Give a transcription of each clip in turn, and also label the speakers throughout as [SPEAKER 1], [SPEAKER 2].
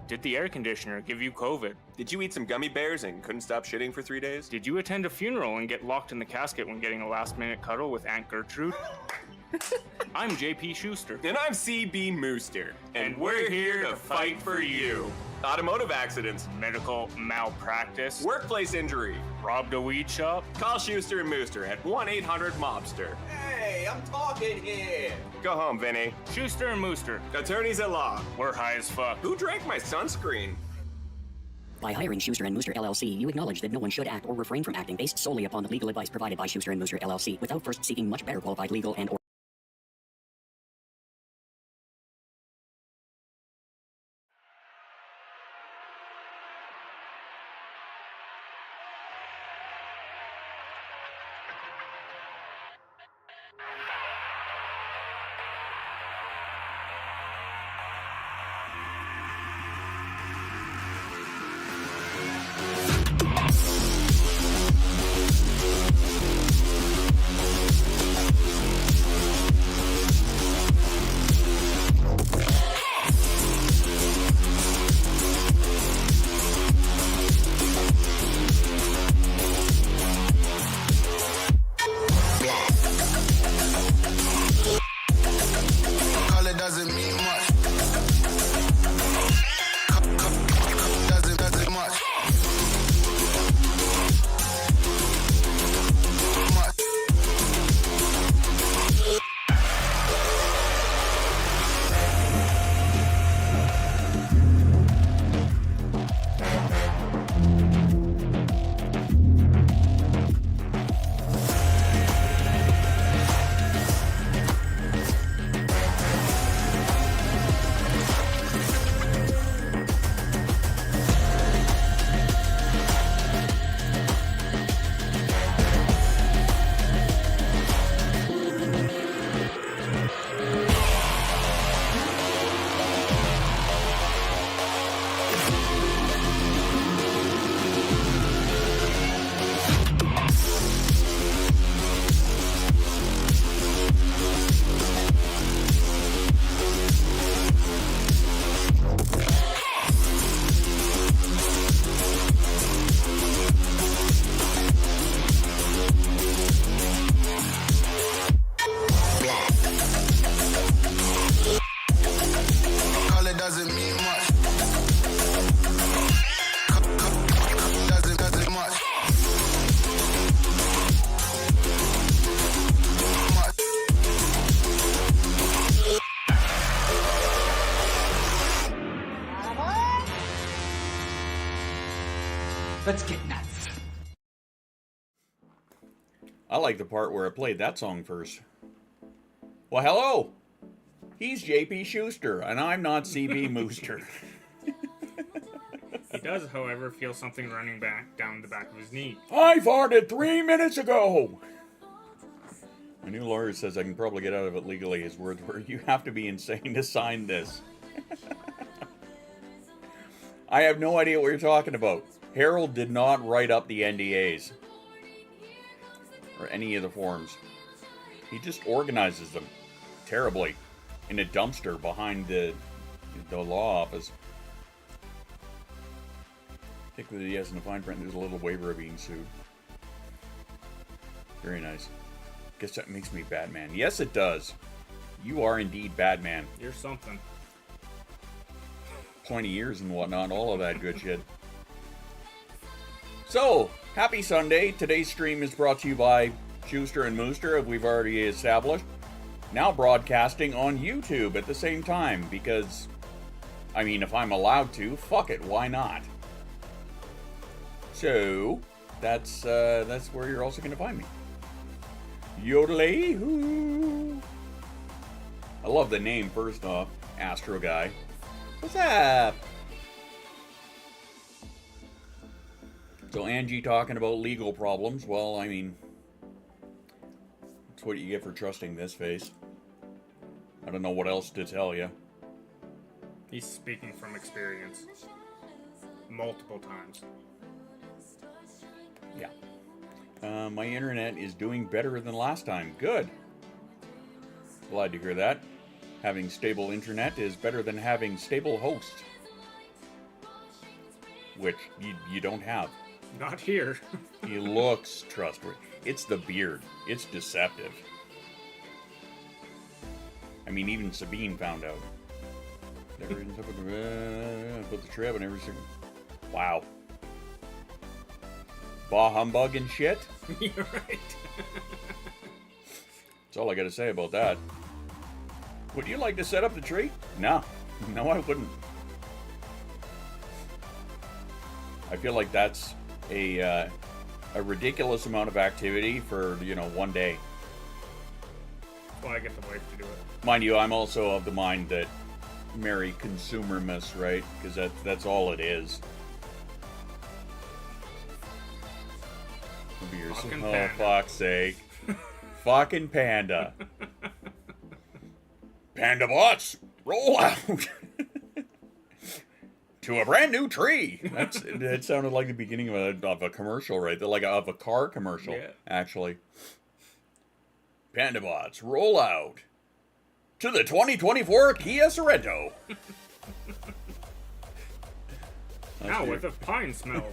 [SPEAKER 1] Did the air conditioner give you COVID?
[SPEAKER 2] Did you eat some gummy bears and couldn't stop shitting for 3 days?
[SPEAKER 1] Did you attend a funeral and get locked in the casket when getting a last-minute cuddle with Aunt Gertrude? I'm JP Schuster.
[SPEAKER 2] And I'm CB Mooster. And we're here to fight for you. Automotive accidents,
[SPEAKER 1] Medical malpractice,
[SPEAKER 2] workplace injury,
[SPEAKER 1] robbed a weed shop.
[SPEAKER 2] Call Schuster and Mooster at 1-800-MOBSTER.
[SPEAKER 3] Hey, I'm talking here.
[SPEAKER 2] Go home, Vinny.
[SPEAKER 1] Schuster and Mooster.
[SPEAKER 2] Attorneys at law.
[SPEAKER 1] We're high as fuck.
[SPEAKER 2] Who drank my sunscreen?
[SPEAKER 4] By hiring Schuster and Mooster LLC, you acknowledge that no one should act or refrain from acting based solely upon the legal advice provided by Schuster and Mooster LLC without first seeking much better qualified legal and/or
[SPEAKER 5] doesn't mean much. Doesn't much. Doesn't mean much. Doesn't much.
[SPEAKER 6] Let's get nuts.
[SPEAKER 7] I like the part where I played that song first. Well, hello! He's JP Schuster, and I'm not CB Mooster.
[SPEAKER 1] He does, however, feel something running back down the back of his knee.
[SPEAKER 7] I farted 3 minutes ago! My new lawyer says I can probably get out of it legally. His words were, you have to be insane to sign this. I have no idea what you're talking about. Harold did not write up the NDAs. Or any of the forms. He just organizes them. Terribly. In a dumpster behind the law office. Tick with the yes in the fine print. There's a little waiver of being sued. Very nice. Guess that makes me Batman. Yes, it does. You are indeed Batman.
[SPEAKER 1] You're something.
[SPEAKER 7] 20 years and whatnot. All of that good shit. So, happy Sunday. Today's stream is brought to you by Schuster and Mooster, as we've already established. Now broadcasting on YouTube at the same time, because, I mean, if I'm allowed to, fuck it, why not? So, that's where you're also going to find me. Yodelay-hoo! I love the name, first off, Astro Guy. What's up? So Angie talking about legal problems. Well, I mean, that's what you get for trusting this face. I don't know what else to tell you.
[SPEAKER 1] He's speaking from experience. Multiple times.
[SPEAKER 7] Yeah. My internet is doing better than last time. Good. Glad to hear that. Having stable internet is better than having stable hosts. which you don't have.
[SPEAKER 1] Not here.
[SPEAKER 7] He looks trustworthy. It's the beard. It's deceptive. I mean, even Sabine found out. Put the trip and every single... Wow. Bah humbug and shit?
[SPEAKER 1] You're right.
[SPEAKER 7] That's all I gotta say about that. Would you like to set up the tree? No. No, I wouldn't. I feel like that's a ridiculous amount of activity for, one day.
[SPEAKER 1] Well, I get the wife to do it.
[SPEAKER 7] Mind you, I'm also of the mind that Merry Consumermas, right? Because that's all it is.
[SPEAKER 1] Fucking
[SPEAKER 7] Oh,
[SPEAKER 1] panda.
[SPEAKER 7] fuck's sake. Fucking panda. Panda bots, roll out. To a brand new tree. That sounded like the beginning of a commercial, right? Like of a car commercial,
[SPEAKER 1] Yeah.
[SPEAKER 7] actually. Panda bots, roll out to the 2024 Kia Sorento.
[SPEAKER 1] Now with a pine smell.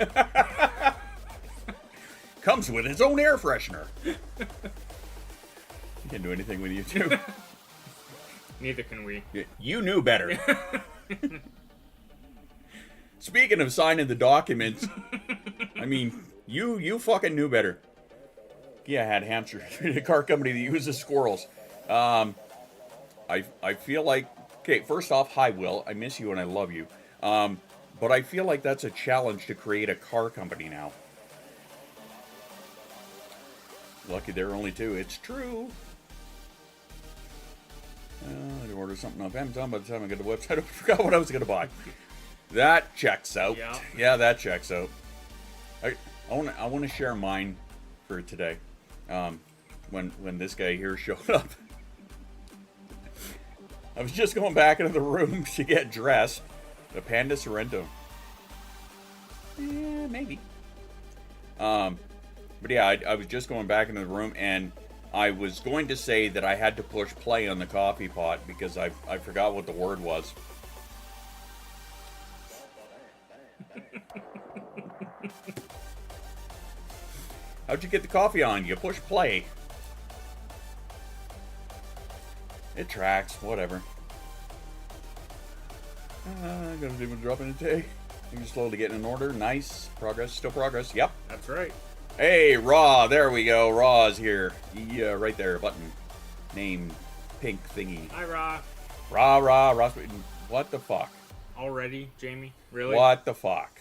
[SPEAKER 7] Comes with its own air freshener. Can't do anything with you two.
[SPEAKER 1] Neither can we.
[SPEAKER 7] You knew better. Speaking of signing the documents, I mean, you fucking knew better. Yeah, I had Hampshire, a car company that uses squirrels. I feel like, okay, first off, hi Will, I miss you and I love you. But I feel like that's a challenge to create a car company now. Lucky there are only two. It's true. I ordered something off Amazon. By the time I got the website, I forgot what I was going to buy. That checks out.
[SPEAKER 1] Yeah.
[SPEAKER 7] Yeah, that checks out. I want to share mine for today. When this guy here showed up, I was just going back into the room to get dressed. The Panda Sorento. Yeah, maybe. But yeah, I was just going back into the room, and I was going to say that I had to push play on the coffee pot because I forgot what the word was. How'd you get the coffee on? You push play. It tracks, whatever. I'm gonna do a drop in a day. You're slowly getting in order. Nice. Progress, still progress. Yep.
[SPEAKER 1] That's right.
[SPEAKER 7] Hey, Raw. There we go. Raw's here. Yeah, right there. Button. Name. Pink thingy.
[SPEAKER 1] Hi, Ra.
[SPEAKER 7] Raw. What the fuck?
[SPEAKER 1] Already, Jamie? Really?
[SPEAKER 7] What the fuck?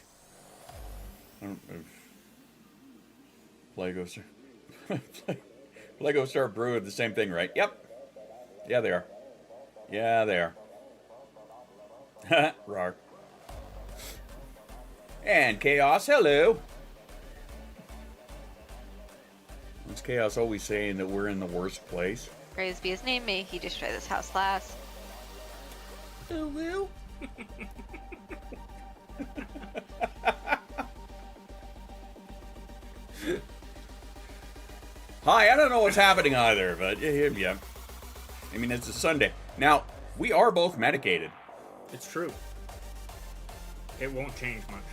[SPEAKER 7] Lego Star. Lego Star Brew are the same thing, right? Yep. Yeah, they are. Yeah, they are. Rar. And Chaos, hello. What's Chaos always saying that we're in the worst place?
[SPEAKER 6] Praise be his name, may he destroy this house last.
[SPEAKER 7] Oh, well. Hi, I don't know what's happening either, but yeah. I mean, it's a Sunday. Now, we are both medicated.
[SPEAKER 1] It's true. It won't change much.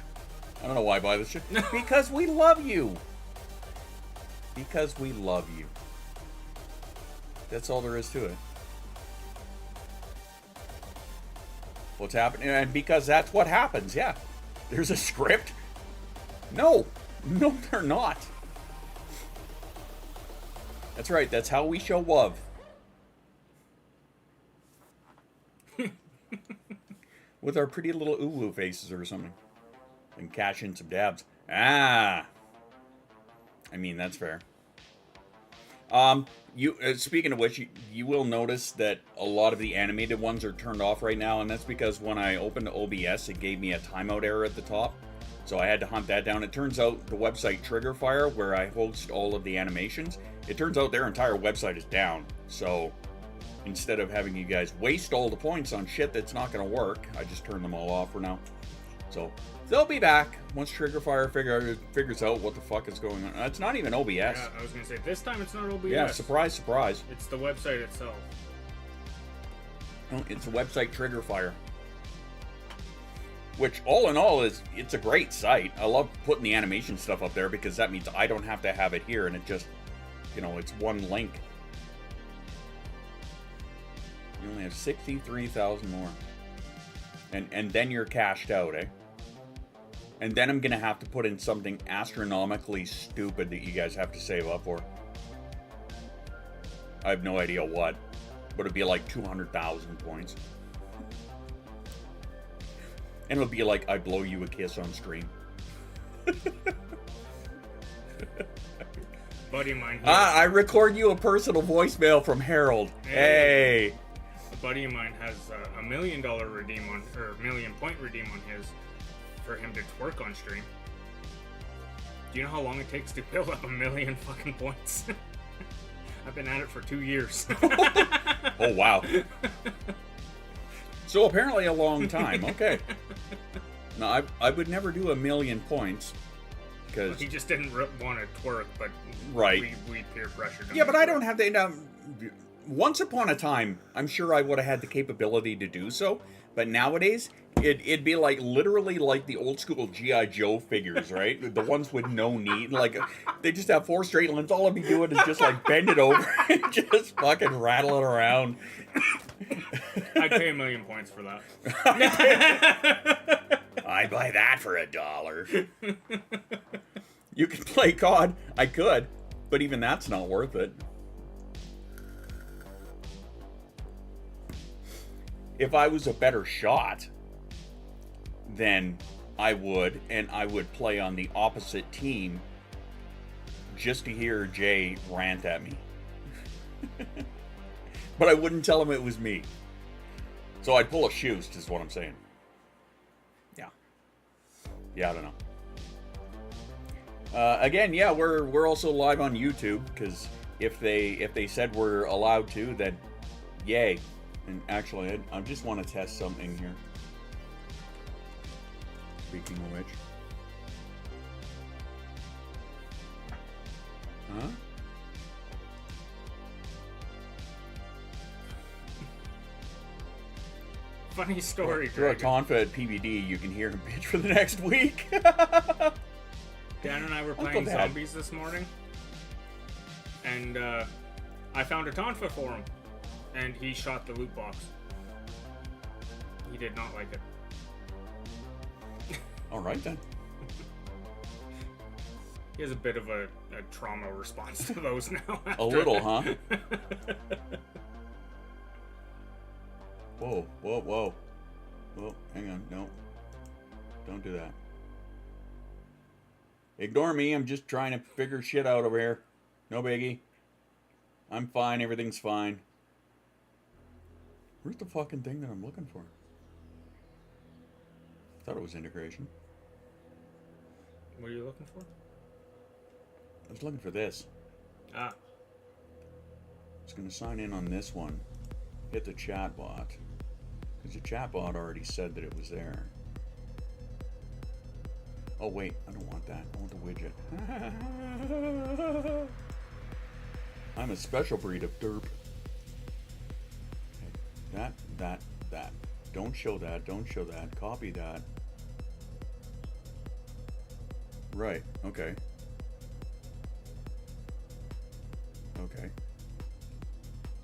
[SPEAKER 7] I don't know why I buy this shit. Because we love you. Because we love you. That's all there is to it. What's happening? And because that's what happens, yeah. There's a script. No, they're not. That's right, that's how we show love. With our pretty little uwu faces or something. And cash in some dabs. Ah. I mean, that's fair. Speaking of which, you will notice that a lot of the animated ones are turned off right now, and that's because when I opened OBS, it gave me a timeout error at the top. So I had to hunt that down. It turns out the website Triggerfire, where I host all of the animations, it turns out their entire website is down. So instead of having you guys waste all the points on shit that's not going to work, I just turned them all off for now. So they'll be back once Triggerfire figures out what the fuck is going on. It's not even OBS.
[SPEAKER 1] Yeah, I was going to say, this time it's not OBS.
[SPEAKER 7] Yeah, surprise, surprise.
[SPEAKER 1] It's the website itself.
[SPEAKER 7] Oh, it's the website Triggerfire. Which, all in all, it's a great site. I love putting the animation stuff up there because that means I don't have to have it here, and it just, it's one link. You only have 63,000 more. And then you're cashed out, eh? And then I'm going to have to put in something astronomically stupid that you guys have to save up for. I have no idea what. But it'd be like 200,000 points. And it'll be like, I blow you a kiss on screen.
[SPEAKER 1] Buddy of mine.
[SPEAKER 7] I record you a personal voicemail from Harold. Hey.
[SPEAKER 1] A buddy of mine has $1 million redeem on, or $1 million point redeem on his, for him to twerk on stream. Do you know how long it takes to build up 1 million fucking points? I've been at it for 2 years.
[SPEAKER 7] Oh, wow. So apparently a long time. Okay. No, I would never do 1 million points. Because
[SPEAKER 1] he just didn't want to twerk, but
[SPEAKER 7] right.
[SPEAKER 1] we peer pressured him.
[SPEAKER 7] Yeah, but I don't have to. Once upon a time, I'm sure I would have had the capability to do so. But nowadays, it'd be like literally like the old school G.I. Joe figures, right? The ones with no knee. Like, they just have 4 straight limbs. All I'd be doing is just like bend it over and just fucking rattle it around.
[SPEAKER 1] I'd pay 1 million points for that.
[SPEAKER 7] I'd buy that for $1. You can play COD. I could, but even that's not worth it. If I was a better shot, then I would, and I would play on the opposite team just to hear Jay rant at me. But I wouldn't tell him it was me. So I'd pull a Schust, is what I'm saying. Yeah, I don't know. Again, yeah, we're also live on YouTube, because if they said we're allowed to, then yay. And actually, I just want to test something here. Speaking of which. Huh?
[SPEAKER 1] Funny story.
[SPEAKER 7] Throw a tonfa at PBD, you can hear him bitch for the next week.
[SPEAKER 1] Dan and I were playing zombies this morning, and I found a tonfa for him, and he shot the loot box. He did not like it.
[SPEAKER 7] All right then.
[SPEAKER 1] He has a bit of a trauma response to those now.
[SPEAKER 7] A little, huh? Whoa, whoa, whoa. Whoa, hang on, no. Don't do that. Ignore me, I'm just trying to figure shit out over here. No biggie. I'm fine, everything's fine. Where's the fucking thing that I'm looking for? Thought it was integration.
[SPEAKER 1] What are you looking for?
[SPEAKER 7] I was looking for this.
[SPEAKER 1] Ah.
[SPEAKER 7] I was going to sign in on this one. Hit the chat bot. Because the chat bot already said that it was there. Oh wait, I don't want that. I want the widget. I'm a special breed of derp. Okay. That. Don't show that. Don't show that. Copy that. Right. Okay. Okay.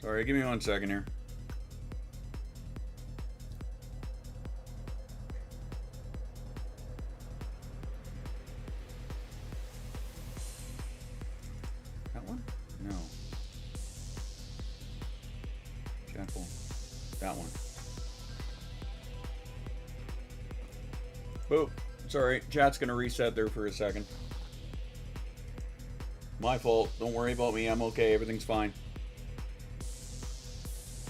[SPEAKER 7] Sorry, give me 1 second here. That one? No. Careful. That one. Boop. Sorry, chat's gonna reset there for a second. My fault. Don't worry about me. I'm okay. Everything's fine.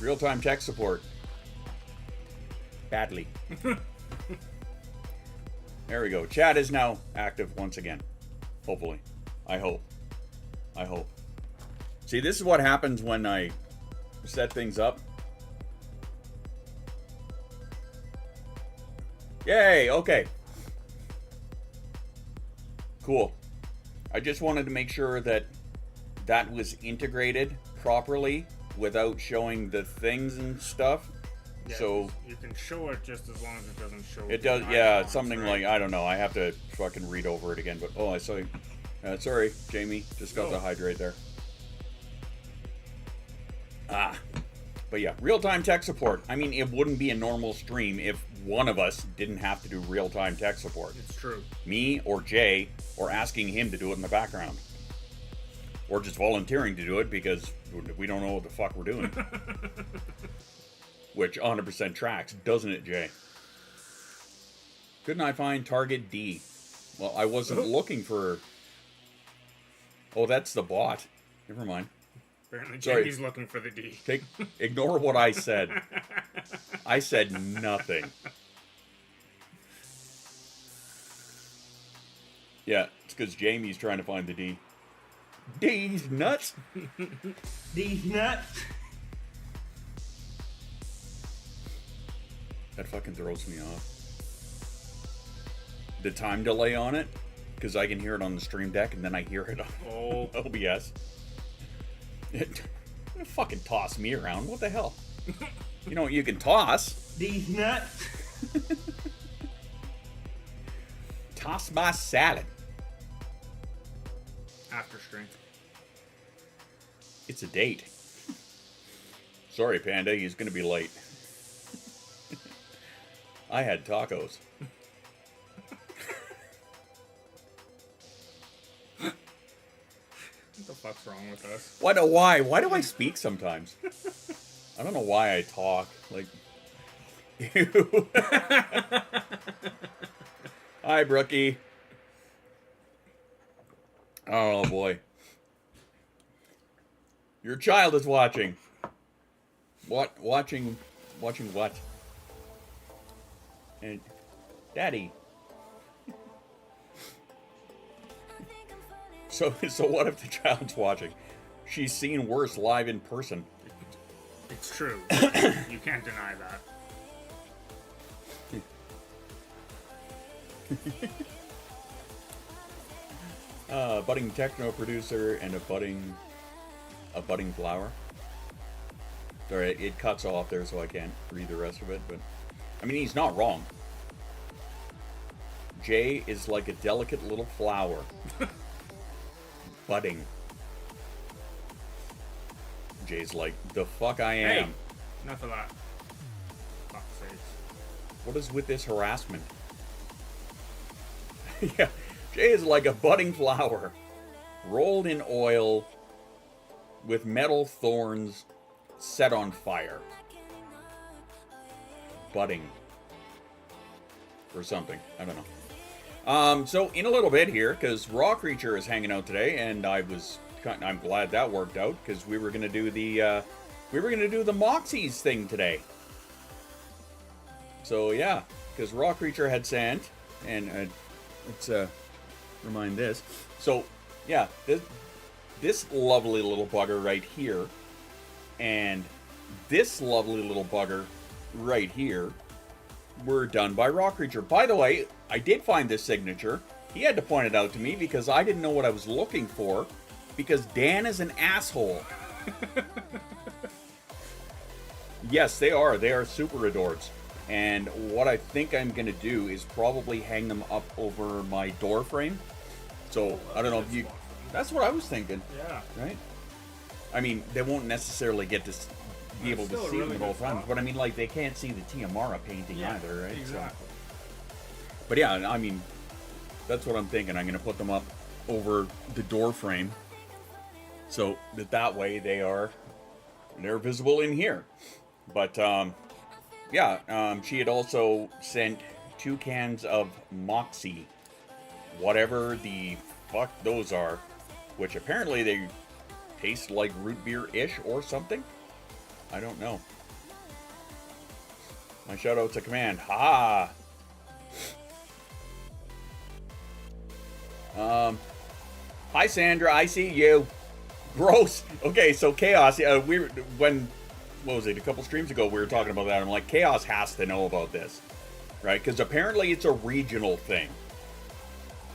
[SPEAKER 7] Real-time tech support. Badly. There we go. Chat is now active once again. Hopefully. I hope. I hope. See, this is what happens when I set things up. Yay! Okay. Cool. I just wanted to make sure that that was integrated properly without showing the things and stuff.
[SPEAKER 1] Yeah,
[SPEAKER 7] So
[SPEAKER 1] you can show it just as long as it doesn't show.
[SPEAKER 7] it
[SPEAKER 1] the
[SPEAKER 7] does, yeah,
[SPEAKER 1] icons,
[SPEAKER 7] something
[SPEAKER 1] right?
[SPEAKER 7] like, I don't know. I have to fucking read over it again. But oh, I saw you. Sorry, Jamie, just got to hydrate there. But yeah, real-time tech support. I mean, it wouldn't be a normal stream if one of us didn't have to do real-time tech support.
[SPEAKER 1] It's true.
[SPEAKER 7] Me or Jay, or asking him to do it in the background. Or just volunteering to do it because we don't know what the fuck we're doing. Which 100% tracks, doesn't it, Jay? Couldn't I find target D? Well, I wasn't looking for... Oh, that's the bot. Never mind.
[SPEAKER 1] Apparently,
[SPEAKER 7] Sorry.
[SPEAKER 1] Jamie's looking for the D.
[SPEAKER 7] Ignore what I said. I said nothing. Yeah, it's because Jamie's trying to find the D. D's nuts.
[SPEAKER 3] These nuts.
[SPEAKER 7] That fucking throws me off. The time delay on it, because I can hear it on the stream deck and then I hear it on OBS. It fucking toss me around. What the hell? You know what you can toss?
[SPEAKER 3] These nuts.
[SPEAKER 7] Toss my salad.
[SPEAKER 1] After stream.
[SPEAKER 7] It's a date. Sorry, Panda, he's gonna be late. I had tacos.
[SPEAKER 1] What the fuck's wrong with us?
[SPEAKER 7] Why? Why do I speak sometimes? I don't know why I talk. Like, ew. Hi, Brookie. Oh boy. Your child is watching. What? Watching what? And Daddy. So what if the child's watching? She's seen worse live in person.
[SPEAKER 1] It's true. You can't deny that.
[SPEAKER 7] Budding techno producer and a budding flower. Sorry, it cuts off there, so I can't read the rest of it. But I mean, he's not wrong. Jay is like a delicate little flower, budding. Jay's like, the fuck I am.
[SPEAKER 1] Hey, enough of that. Fuck's sakes.
[SPEAKER 7] What is with this harassment? Yeah, Jay is like a budding flower, rolled in oil, with metal thorns set on fire. Budding. Or something. I don't know. So in a little bit here, because Raw Creature is hanging out today, and I'm glad that worked out, because we were gonna do the Moxies thing today. So yeah, because Raw Creature had sent, and let's remind this. So yeah, this lovely little bugger right here, and this lovely little bugger right here were done by Raw Creature. By the way, I did find this signature. He had to point it out to me because I didn't know what I was looking for, because Dan is an asshole. Yes, they are. They are super adoreds. And what I think I'm going to do is probably hang them up over my door frame. So, I don't know if you... That's what I was thinking.
[SPEAKER 1] Yeah.
[SPEAKER 7] Right? I mean, they won't necessarily get to be able to
[SPEAKER 1] still a
[SPEAKER 7] see
[SPEAKER 1] really
[SPEAKER 7] them at all
[SPEAKER 1] good
[SPEAKER 7] times.
[SPEAKER 1] spot.
[SPEAKER 7] But I mean, like, they can't see the Tiamara painting either, right?
[SPEAKER 1] Exactly.
[SPEAKER 7] But yeah, I mean, that's what I'm thinking. I'm going to put them up over the door frame, so that way they're visible in here. But yeah, she had also sent 2 cans of Moxie, whatever the fuck those are, which apparently they taste like root beer-ish or something. I don't know. My shout-out's a command. Ha! Hi Sandra, I see you. Gross. Okay, so Chaos. What was it? A couple streams ago, we were talking about that. I'm like, Chaos has to know about this, right? Because apparently it's a regional thing.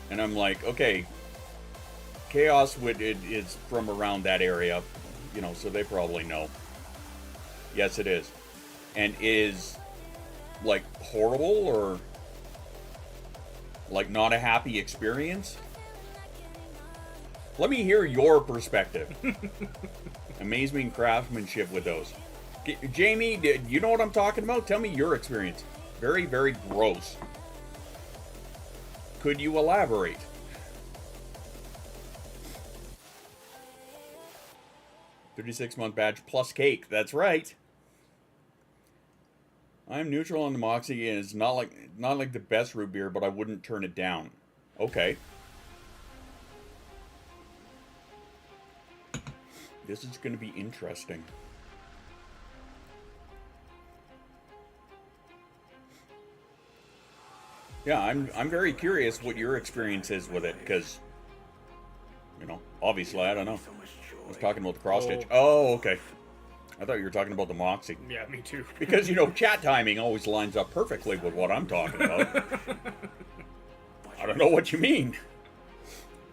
[SPEAKER 7] And I'm like, okay, Chaos is from around that area, you know, so they probably know. Yes, it is. and is like horrible or like not a happy experience? Let me hear your perspective. Amazing craftsmanship with those. Jamie, you know what I'm talking about? Tell me your experience. Very, very gross. Could you elaborate? $36-month badge plus cake. That's right. I'm neutral on the Moxie, and it's not like the best root beer, but I wouldn't turn it down. Okay. This is going to be interesting. Yeah, I'm very curious what your experience is with it, because, you know, obviously, I don't know. I was talking about the cross stitch. Oh, okay. I thought you were talking about the Moxie.
[SPEAKER 1] Yeah, me too.
[SPEAKER 7] Because, you know, chat timing always lines up perfectly with what I'm talking about. I don't know what you mean.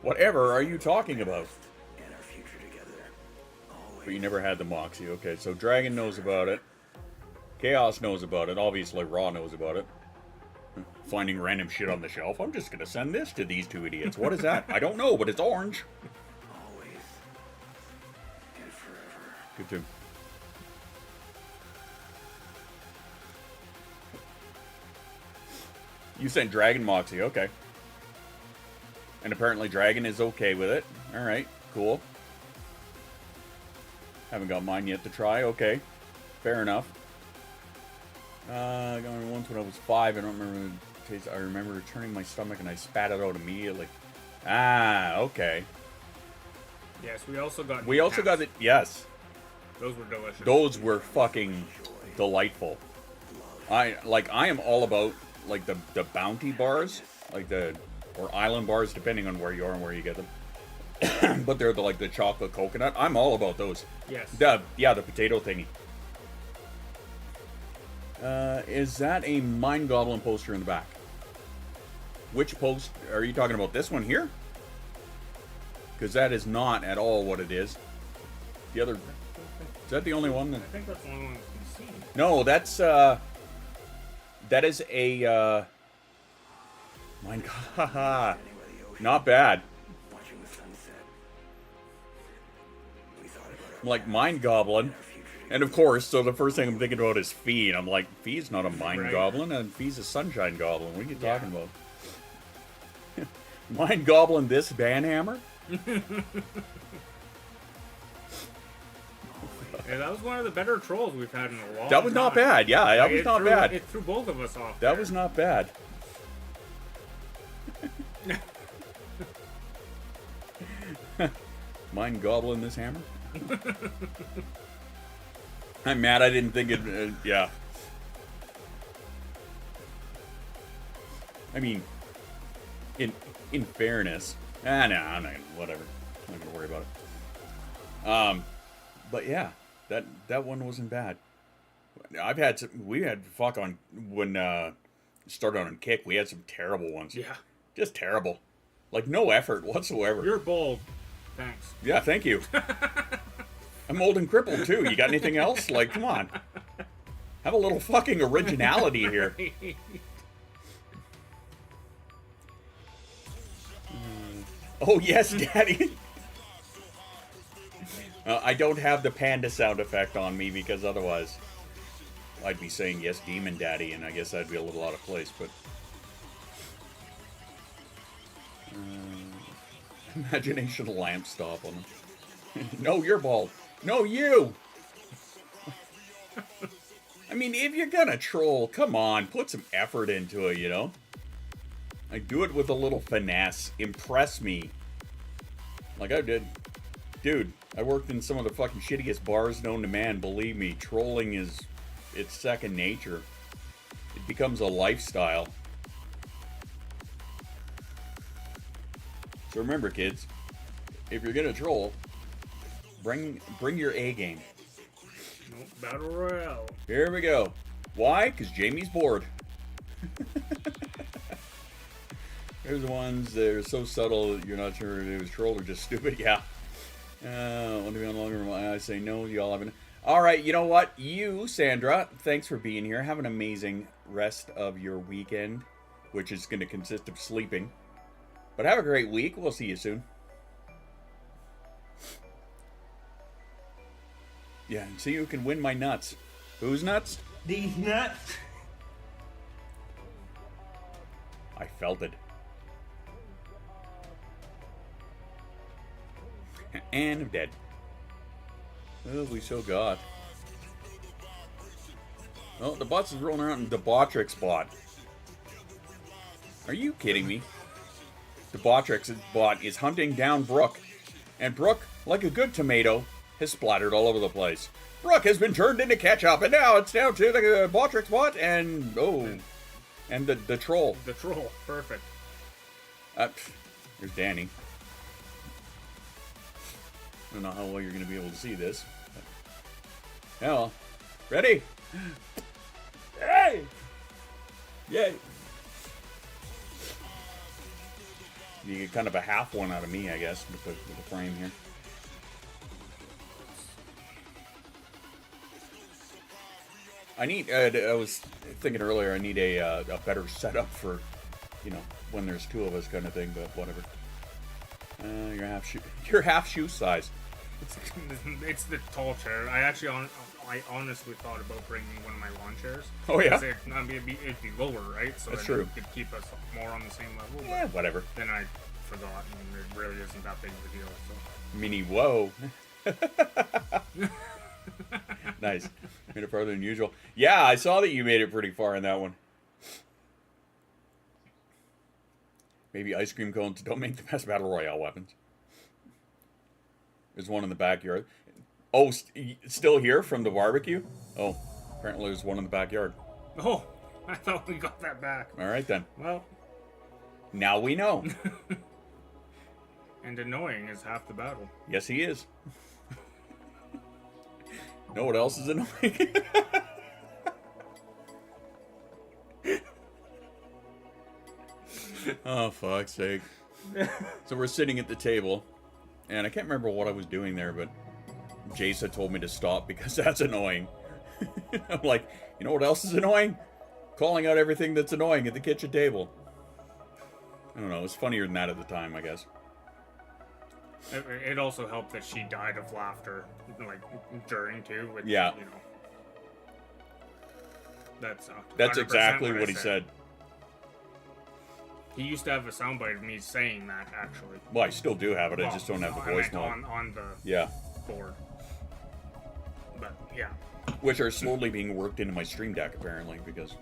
[SPEAKER 7] Whatever are you talking about? But you never had the Moxie. Okay, so Dragon knows about it. Chaos knows about it. Obviously, Raw knows about it. Finding random shit on the shelf. I'm just going to send this to these two idiots. What is that? I don't know, but it's orange.
[SPEAKER 5] Always and forever.
[SPEAKER 7] Good too. You sent Dragon Moxie, okay. And apparently Dragon is okay with it. Alright, cool. Haven't got mine yet to try, okay. Fair enough. I got one once when I was 5, I don't remember the taste. I remember turning my stomach and I spat it out immediately. Ah, okay.
[SPEAKER 1] Yes, we also got.
[SPEAKER 7] We also got it, yes.
[SPEAKER 1] Those were delicious.
[SPEAKER 7] Those were fucking delightful. I am all about like the bounty bars, or island bars, depending on where you are and where you get them. But they're the chocolate coconut. I'm all about those.
[SPEAKER 1] Yes.
[SPEAKER 7] The potato thingy. Is that a Mind Goblin poster in the back? Which post are you talking about? This one here? Because that is not at all what it is. The other. Is that the only one?
[SPEAKER 1] I think that's the only one we can see.
[SPEAKER 7] No, that's that is a Mind. Haha. Not bad. I'm like Mind Goblin. And of course, so the first thing I'm thinking about is Fee, and I'm like, Fee's not a Mind Goblin, and Fee's a Sunshine Goblin. What are you talking about? Mind Goblin this banhammer?
[SPEAKER 1] Yeah, that was one of the better trolls we've had in a long time.
[SPEAKER 7] That was not bad, yeah, that was not bad.
[SPEAKER 1] It threw both of us off.
[SPEAKER 7] That was not bad. Mind Goblin this hammer? I'm mad I didn't think it, yeah. I mean, in fairness, no, I'm not, whatever. I'm not gonna worry about it. But yeah, that one wasn't bad. We had fuck on, when, started on Kick, we had some terrible ones.
[SPEAKER 1] Yeah. Just
[SPEAKER 7] terrible. Like, no effort whatsoever.
[SPEAKER 1] You're bold. Thanks.
[SPEAKER 7] Yeah, thank you. I'm old and crippled, too. You got anything else? Like, come on. Have a little fucking originality here. Oh, yes, Daddy. I don't have the panda sound effect on me, because otherwise I'd be saying, yes, Demon Daddy, and I guess I'd be a little out of place, but... Imagination lamp stop on him. No, you're bald. No, you! I mean, if you're gonna troll, come on, put some effort into it, you know? Like, do it with a little finesse. Impress me. Like I did. Dude, I worked in some of the fucking shittiest bars known to man. Believe me, trolling it's second nature. It becomes a lifestyle. So remember, kids, if you're gonna troll, bring your A game.
[SPEAKER 1] Nope, Battle Royale.
[SPEAKER 7] Here we go. Why? Because Jamie's bored. Here's the ones that are so subtle that you're not sure if it was trolled or just stupid. Yeah. Want to be on longer? I say no. Y'all haven't. All right, you know what? You, Sandra, thanks for being here. Have an amazing rest of your weekend, which is going to consist of sleeping. But have a great week. We'll see you soon. Yeah, and see who can win my nuts. Whose nuts?
[SPEAKER 3] These nuts.
[SPEAKER 7] I felt it. And I'm dead. Oh, we so got. Oh, the bots is rolling around in Debatrix bot. Are you kidding me? Debatrix bot is hunting down Brooke. And Brooke, like a good tomato, has splattered all over the place. Brooke has been turned into ketchup, and now it's down to the Debatrix bot and, and the troll.
[SPEAKER 1] The troll, perfect.
[SPEAKER 7] Here's Danny. I don't know how well you're going to be able to see this. But... Yeah, well. Ready? Hey! Yay! You get kind of a half one out of me, I guess, with the frame here. I need, I was thinking earlier, I need a better setup for, you know, when there's two of us kind of thing, but whatever. You're half shoe size.
[SPEAKER 1] It's the tall chair. I honestly thought about bringing one of my lawn chairs.
[SPEAKER 7] Oh, yeah?
[SPEAKER 1] It'd be lower, right? So
[SPEAKER 7] That's
[SPEAKER 1] then
[SPEAKER 7] true.
[SPEAKER 1] It could keep us more on the same level.
[SPEAKER 7] Yeah,
[SPEAKER 1] but
[SPEAKER 7] whatever.
[SPEAKER 1] Then I forgot, and it really isn't that big of a deal. So.
[SPEAKER 7] Mini whoa. Nice. Made it farther than usual. Yeah, I saw that you made it pretty far in that one. Maybe ice cream cones don't make the best battle royale weapons. There's one in the backyard. Oh, still here from the barbecue? Oh, apparently there's one in the backyard.
[SPEAKER 1] Oh, I thought we got that back.
[SPEAKER 7] All right, then.
[SPEAKER 1] Well.
[SPEAKER 7] Now we know.
[SPEAKER 1] And annoying is half the battle.
[SPEAKER 7] Yes, he is. Know what else is annoying? Oh, fuck's sake. So we're sitting at the table, and I can't remember what I was doing there, but Jason told me to stop because that's annoying. I'm like, you know what else is annoying? Calling out everything that's annoying at the kitchen table. I don't know, it was funnier than that at the time, I guess.
[SPEAKER 1] It also helped that she died of laughter, like, during, too. Which,
[SPEAKER 7] yeah.
[SPEAKER 1] You know,
[SPEAKER 7] that's exactly what he said.
[SPEAKER 1] He used to have a soundbite of me saying that, actually.
[SPEAKER 7] Well, I still do have it, I just don't have the voice mode.
[SPEAKER 1] On the board. But, yeah.
[SPEAKER 7] Which are slowly being worked into my Stream Deck, apparently, because...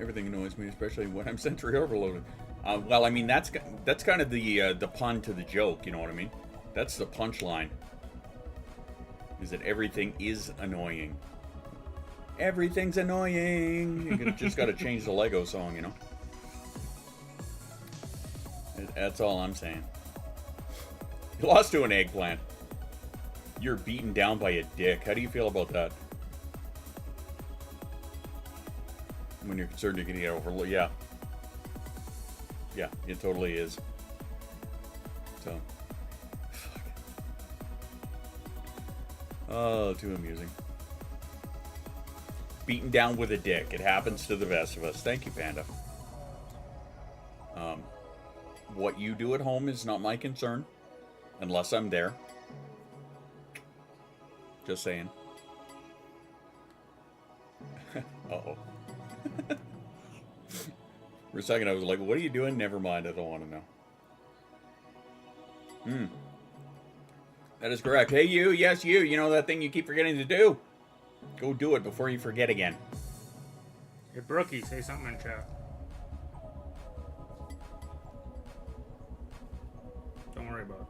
[SPEAKER 7] everything annoys me, especially when I'm sensory overloaded. Well, I mean, that's kind of the pun to the joke, you know what I mean? That's the punchline. Is that everything is annoying. Everything's annoying! You just gotta change the Lego song, you know? That's all I'm saying. You lost to an eggplant. You're beaten down by a dick. How do you feel about that? When you're concerned you're gonna get overlooked. Yeah. Yeah, it totally is. So. Fuck. Oh, too amusing. Beaten down with a dick. It happens to the best of us. Thank you, Panda. What you do at home is not my concern. Unless I'm there. Just saying. Uh-oh. For a second I was like, what are you doing? Never mind, I don't want to know. That is correct. Hey you, yes you, you know that thing you keep forgetting to do? Go do it before you forget again.
[SPEAKER 1] Hey Brookie, say something in chat. Don't worry about it.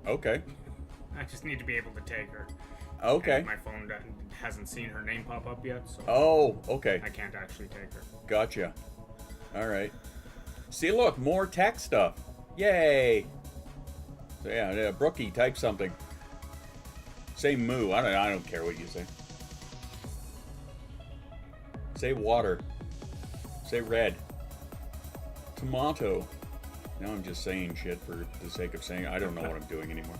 [SPEAKER 7] Okay.
[SPEAKER 1] I just need to be able to tag her.
[SPEAKER 7] Okay.
[SPEAKER 1] And my phone hasn't seen her name pop up yet, so...
[SPEAKER 7] Oh, okay.
[SPEAKER 1] I can't actually tag her.
[SPEAKER 7] Gotcha. Alright. See, look, more tech stuff. Yay! So yeah, Brookie, type something. Say moo. I don't care what you say. Say water. Say red. Tomato. Now I'm just saying shit for the sake of saying. I don't know what I'm doing anymore.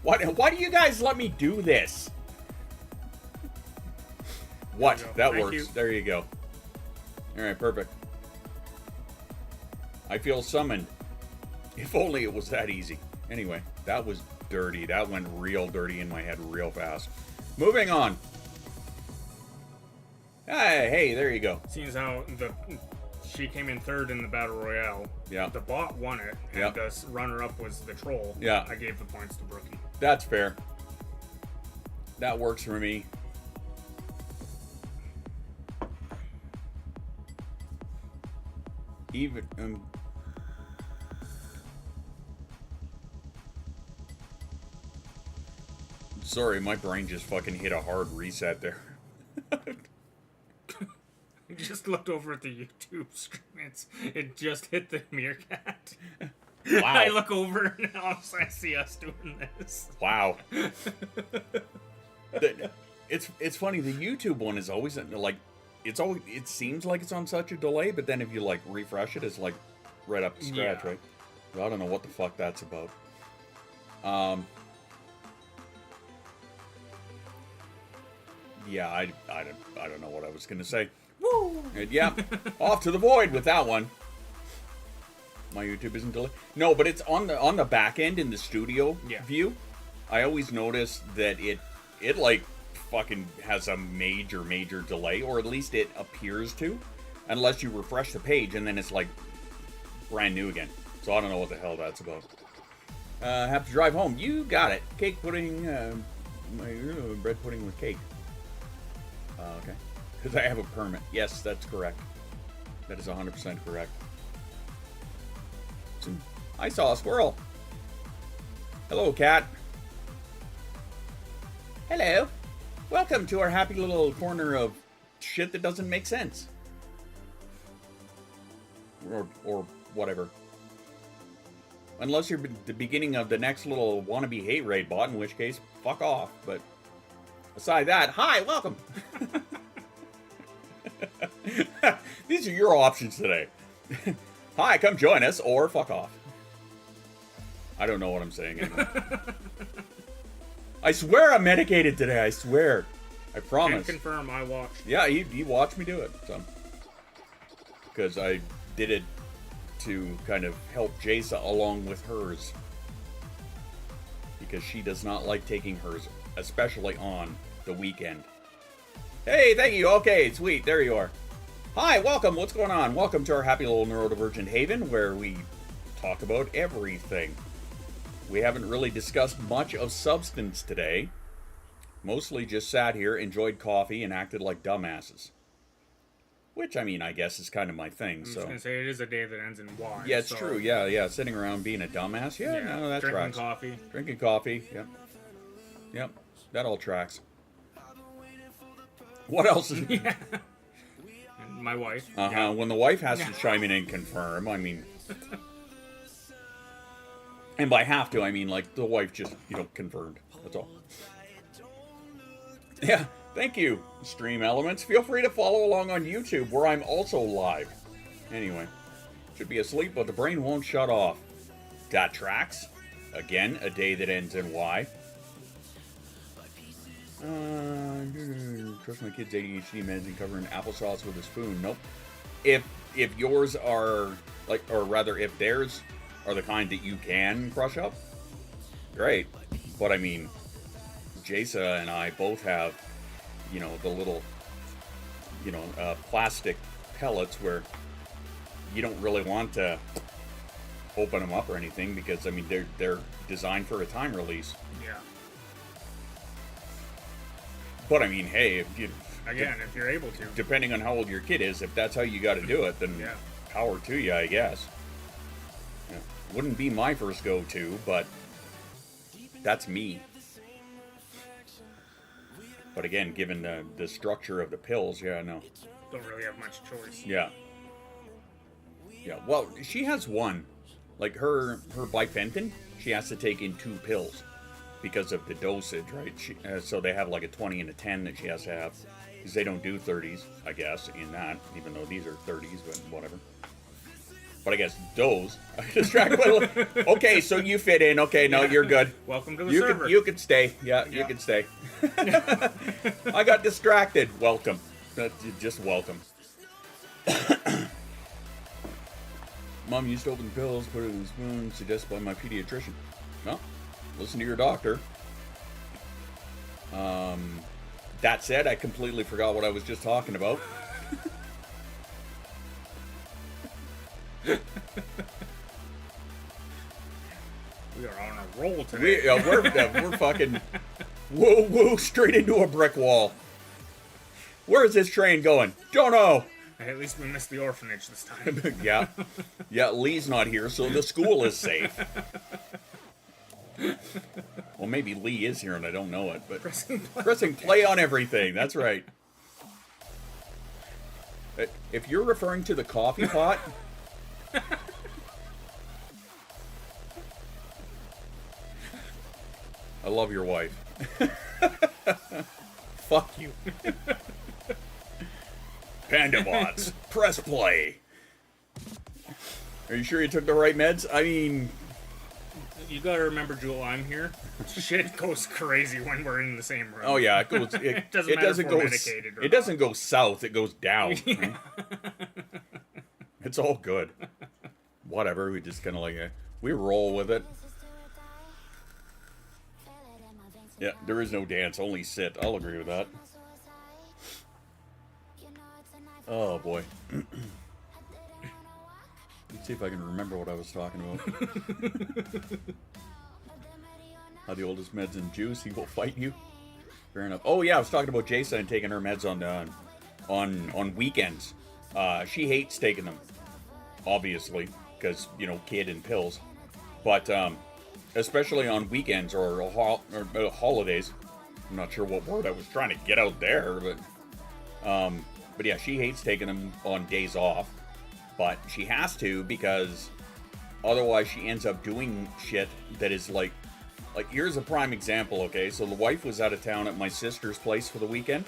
[SPEAKER 7] Why do you guys let me do this? What? That
[SPEAKER 1] Thank
[SPEAKER 7] works.
[SPEAKER 1] you.
[SPEAKER 7] There you go. Alright, perfect. I feel summoned. If only it was that easy. Anyway, that was dirty. That went real dirty in my head real fast. Moving on. Hey, there you go.
[SPEAKER 1] Seeing as how she came in third in the battle royale.
[SPEAKER 7] Yeah.
[SPEAKER 1] The bot won it, and
[SPEAKER 7] Yeah.
[SPEAKER 1] the runner-up was the troll.
[SPEAKER 7] Yeah.
[SPEAKER 1] I gave the points to Brookie.
[SPEAKER 7] That's fair. That works for me. Even sorry, my brain just fucking hit a hard reset there.
[SPEAKER 1] I just looked over at the YouTube screen. It just hit the meerkat.
[SPEAKER 7] Wow.
[SPEAKER 1] I look over and I see us doing this.
[SPEAKER 7] Wow. It's funny. The YouTube one is always like, it seems like it's on such a delay, but then if you like refresh it, it's like right up to scratch,
[SPEAKER 1] Yeah.
[SPEAKER 7] right? So I don't know what the fuck that's about. Yeah, I don't know what I was gonna say. Woo! Yeah, off to the void with that one. My YouTube isn't delayed. No, but it's on the back end in the studio
[SPEAKER 1] Yeah.
[SPEAKER 7] view. I always notice that it like fucking has a major delay, or at least it appears to, unless you refresh the page and then it's like brand new again. So I don't know what the hell that's about. Have to drive home. You got it. Cake pudding, bread pudding with cake. Okay. Because I have a permit. Yes, that's correct. That is 100% correct. I saw a squirrel. Hello, cat. Hello. Welcome to our happy little corner of shit that doesn't make sense. Or whatever. Unless you're the beginning of the next little wannabe hate raid bot, in which case, fuck off. But aside that, hi, welcome. These are your options today. Hi, come join us, or fuck off. I don't know what I'm saying anymore. I swear I'm medicated today, I swear. I
[SPEAKER 1] Can
[SPEAKER 7] promise.
[SPEAKER 1] confirm I watched.
[SPEAKER 7] Yeah, he watched me do it. So. Because I did it to kind of help Jasa along with hers. Because she does not like taking hers, especially on the weekend. Hey, thank you. Okay, sweet. There you are. Hi, welcome. What's going on? Welcome to our happy little neurodivergent haven where we talk about everything. We haven't really discussed much of substance today. Mostly just sat here, enjoyed coffee, and acted like dumbasses. Which, I mean, I guess is kind of my thing,
[SPEAKER 1] I'm
[SPEAKER 7] so...
[SPEAKER 1] just going to say it is a day that ends in Y.
[SPEAKER 7] Yeah, it's
[SPEAKER 1] so,
[SPEAKER 7] true. Yeah. Sitting around being a dumbass. Yeah, no, that
[SPEAKER 1] drinking
[SPEAKER 7] tracks.
[SPEAKER 1] coffee.
[SPEAKER 7] Drinking coffee. Yep. That all tracks. What else?
[SPEAKER 1] Yeah. And my wife.
[SPEAKER 7] Uh-huh.
[SPEAKER 1] Yeah.
[SPEAKER 7] When the wife has to chime in and confirm, I mean... And by have to, I mean, like, the wife just, confirmed. That's all. Yeah, thank you, Stream Elements. Feel free to follow along on YouTube, where I'm also live. Anyway, should be asleep, but the brain won't shut off. That tracks. Again, a day that ends in Y. Trust my kid's ADHD meds and covering applesauce with a spoon. Nope. If yours are, like, or rather, if theirs are the kind that you can crush up, great. But I mean, Jasa and I both have, the little, plastic pellets where you don't really want to open them up or anything because, I mean, they're designed for a time release.
[SPEAKER 1] Yeah.
[SPEAKER 7] But I mean, hey, if
[SPEAKER 1] you're able to.
[SPEAKER 7] depending on how old your kid is, if that's how you got to do it, then
[SPEAKER 1] Yeah.
[SPEAKER 7] power to you, I guess. Yeah. Wouldn't be my first go-to, but that's me. But again, given the structure of the pills, yeah, no.
[SPEAKER 1] Don't really have much choice.
[SPEAKER 7] Yeah. Yeah, well, she has one. Like, her bifenthrin, she has to take in 2 pills because of the dosage, right? So they have like a 20 and a 10 that she has to have. Because they don't do 30s, I guess, in that, even though these are 30s, but whatever. but I guess doze. Distracted by okay, so you fit in. Okay, no, you're good.
[SPEAKER 1] Welcome to the
[SPEAKER 7] You
[SPEAKER 1] server.
[SPEAKER 7] can, you can stay. Yeah, you can stay. I got distracted. Welcome. Just welcome. Mom used to open pills, put it in a spoon, suggested by my pediatrician. No, listen to your doctor. That said, I completely forgot what I was just talking about.
[SPEAKER 1] We are on a roll today.
[SPEAKER 7] We're fucking woo straight into a brick wall. Where is this train going? Don't know.
[SPEAKER 1] Hey, at least we missed the orphanage this time.
[SPEAKER 7] Yeah, Lee's not here, so the school is safe. Well, maybe Lee is here and I don't know it, but pressing play on everything. That's right. If you're referring to the coffee pot, I love your wife. Fuck you. Pandabots, press play. Are you sure you took the right meds? I mean,
[SPEAKER 1] You gotta remember, Jewel, I'm here. Shit goes crazy when we're in the same room.
[SPEAKER 7] oh yeah, it goes. It
[SPEAKER 1] doesn't matter
[SPEAKER 7] doesn't
[SPEAKER 1] if we're
[SPEAKER 7] go.
[SPEAKER 1] medicated or
[SPEAKER 7] It doesn't go south. It goes down. Right? It's all good. Whatever. We just kind of like we roll with it. Yeah, there is no dance, only sit. I'll agree with that. Oh boy. Let's see if I can remember what I was talking about. How the oldest meds in juice, he will fight you. Fair enough. Oh yeah, I was talking about Jason taking her meds on weekends. She hates taking them, obviously, because kid and pills. But especially on weekends or holidays. I'm not sure what word I was trying to get out there, but yeah, she hates taking them on days off. But she has to because otherwise she ends up doing shit that is like here's a prime example, okay? So the wife was out of town at my sister's place for the weekend.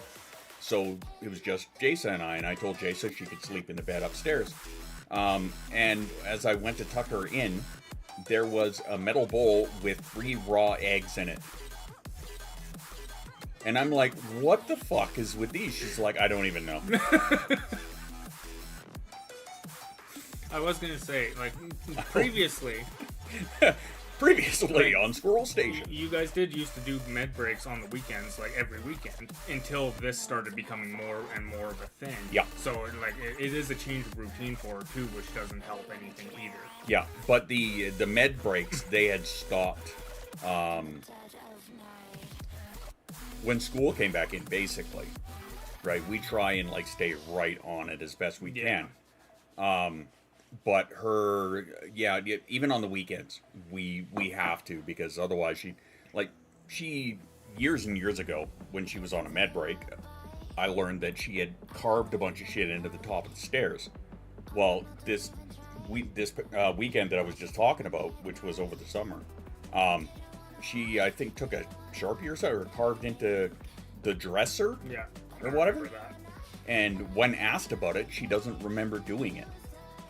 [SPEAKER 7] So it was just Jason and I told Jason she could sleep in the bed upstairs. And as I went to tuck her in, there was a metal bowl with 3 raw eggs in it. And I'm like, what the fuck is with these? She's like, I don't even know.
[SPEAKER 1] I was gonna say, like, previously,
[SPEAKER 7] on Squirrel Station.
[SPEAKER 1] you guys did used to do med breaks on the weekends, like every weekend, until this started becoming more and more of a thing.
[SPEAKER 7] Yeah.
[SPEAKER 1] So, like, it is a change of routine for her, too, which doesn't help anything either.
[SPEAKER 7] Yeah, but the med breaks, they had stopped when school came back in, basically. Right? We try and, like, stay right on it as best we can. But her, yeah, even on the weekends, we have to, because otherwise she years and years ago, when she was on a med break, I learned that she had carved a bunch of shit into the top of the stairs. Well, this weekend that I was just talking about, which was over the summer, she, I think, took a Sharpie or so, or carved into the dresser,
[SPEAKER 1] Yeah.
[SPEAKER 7] or whatever.
[SPEAKER 1] I remember that.
[SPEAKER 7] And when asked about it, she doesn't remember doing it.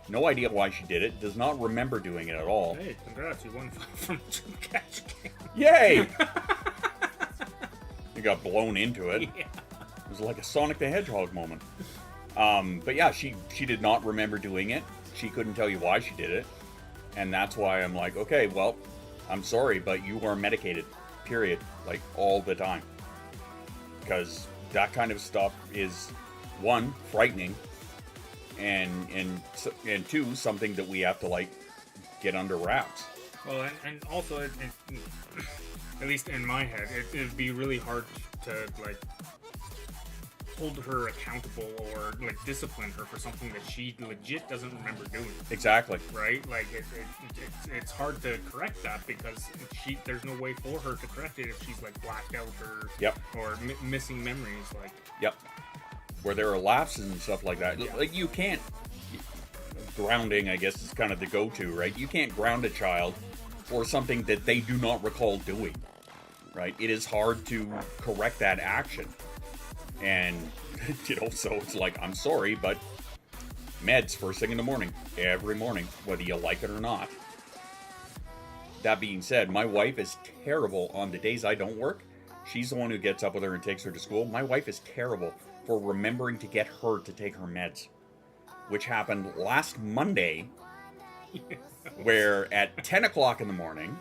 [SPEAKER 7] No idea why she did it. Does not remember doing it at all.
[SPEAKER 1] Hey, congrats, you won from Jim Catch Game.
[SPEAKER 7] Yay! You got blown into it.
[SPEAKER 1] Yeah.
[SPEAKER 7] It was like a Sonic the Hedgehog moment. But yeah, she did not remember doing it. She couldn't tell you why she did it. And that's why I'm like, okay, well, I'm sorry, but you are medicated. Period. Like, all the time. Because that kind of stuff is, one, frightening. And 2, something that we have to, like, get under wraps.
[SPEAKER 1] Well, and also, at least in my head, it'd be really hard to, like, hold her accountable or, like, discipline her for something that she legit doesn't remember doing.
[SPEAKER 7] Exactly.
[SPEAKER 1] Right? Like, it's hard to correct that because there's no way for her to correct it if she's, like, blacked out or,
[SPEAKER 7] Yep.
[SPEAKER 1] or missing memories, like...
[SPEAKER 7] Yep. Where there are lapses and stuff like that.
[SPEAKER 1] Yeah.
[SPEAKER 7] Like, you can't... Grounding, I guess, is kind of the go-to, right? You can't ground a child for something that they do not recall doing, right? It is hard to correct that action. And, so it's like, I'm sorry, but meds first thing in the morning, every morning, whether you like it or not. That being said, my wife is terrible on the days I don't work. She's the one who gets up with her and takes her to school. My wife is terrible for remembering to get her to take her meds, which happened last Monday, where at 10 o'clock in the morning,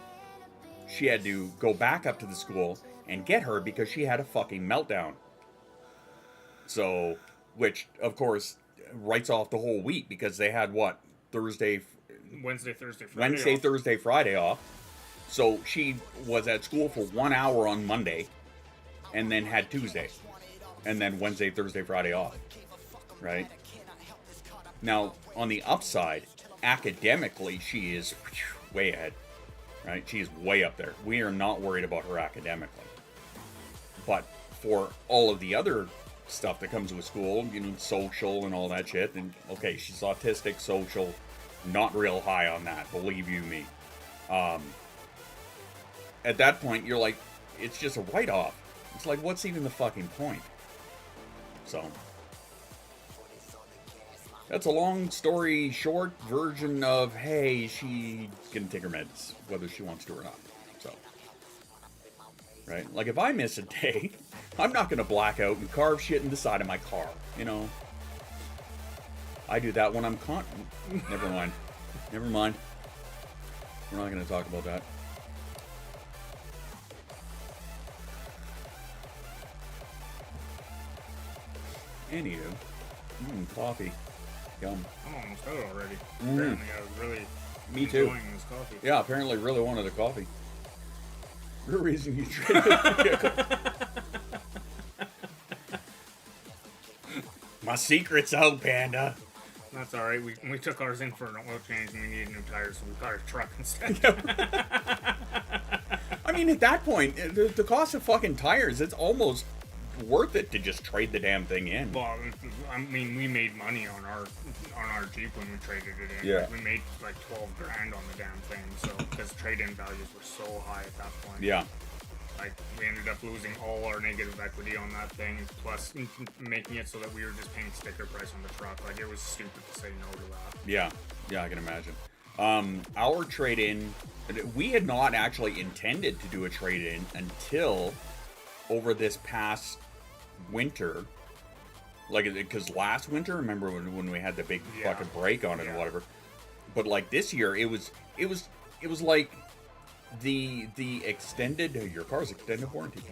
[SPEAKER 7] she had to go back up to the school and get her because she had a fucking meltdown. So, which, of course, writes off the whole week because they had, what,
[SPEAKER 1] Wednesday,
[SPEAKER 7] Thursday, Friday off. So she was at school for 1 hour on Monday and then had Tuesday. And then Wednesday, Thursday, Friday off. Right? Now, on the upside, academically, she is way ahead. Right? She is way up there. We are not worried about her academically. But for all of the other stuff that comes with school, you know, social and all that shit, and okay, she's autistic, social, not real high on that, believe you me. At that point, you're like, it's just a write-off. It's like, what's even the fucking point? So, that's a long story short version of, hey, she's gonna take her meds, whether she wants to or not. So, right? Like, if I miss a day, I'm not gonna black out and carve shit in the side of my car, you know? I do that when I'm Never mind. Never mind. We're not gonna talk about that. Anywho, coffee. Yum.
[SPEAKER 1] I'm almost out already. Apparently, I was really
[SPEAKER 7] Me too.
[SPEAKER 1] enjoying this coffee.
[SPEAKER 7] Yeah, apparently really wanted a coffee. The reason you traded the vehicle. My secret's out, Panda.
[SPEAKER 1] That's all right. We took ours in for an oil change and we needed new tires, so we got a truck instead.
[SPEAKER 7] I mean, at that point, the cost of fucking tires, it's almost worth it to just trade the damn thing in.
[SPEAKER 1] Well, I mean, we made money on our Jeep when we traded it in.
[SPEAKER 7] Yeah.
[SPEAKER 1] We made like 12 grand on the damn thing, so because trade-in values were so high at that point.
[SPEAKER 7] Yeah.
[SPEAKER 1] Like, we ended up losing all our negative equity on that thing, plus making it so that we were just paying sticker price on the truck. Like, it was stupid to say no to that.
[SPEAKER 7] Yeah, I can imagine. Our trade-in, we had not actually intended to do a trade-in until over this past winter. Like, because last winter, remember when we had the big fucking break on it and whatever. But like this year, it was like the extended, your car's extended warranty.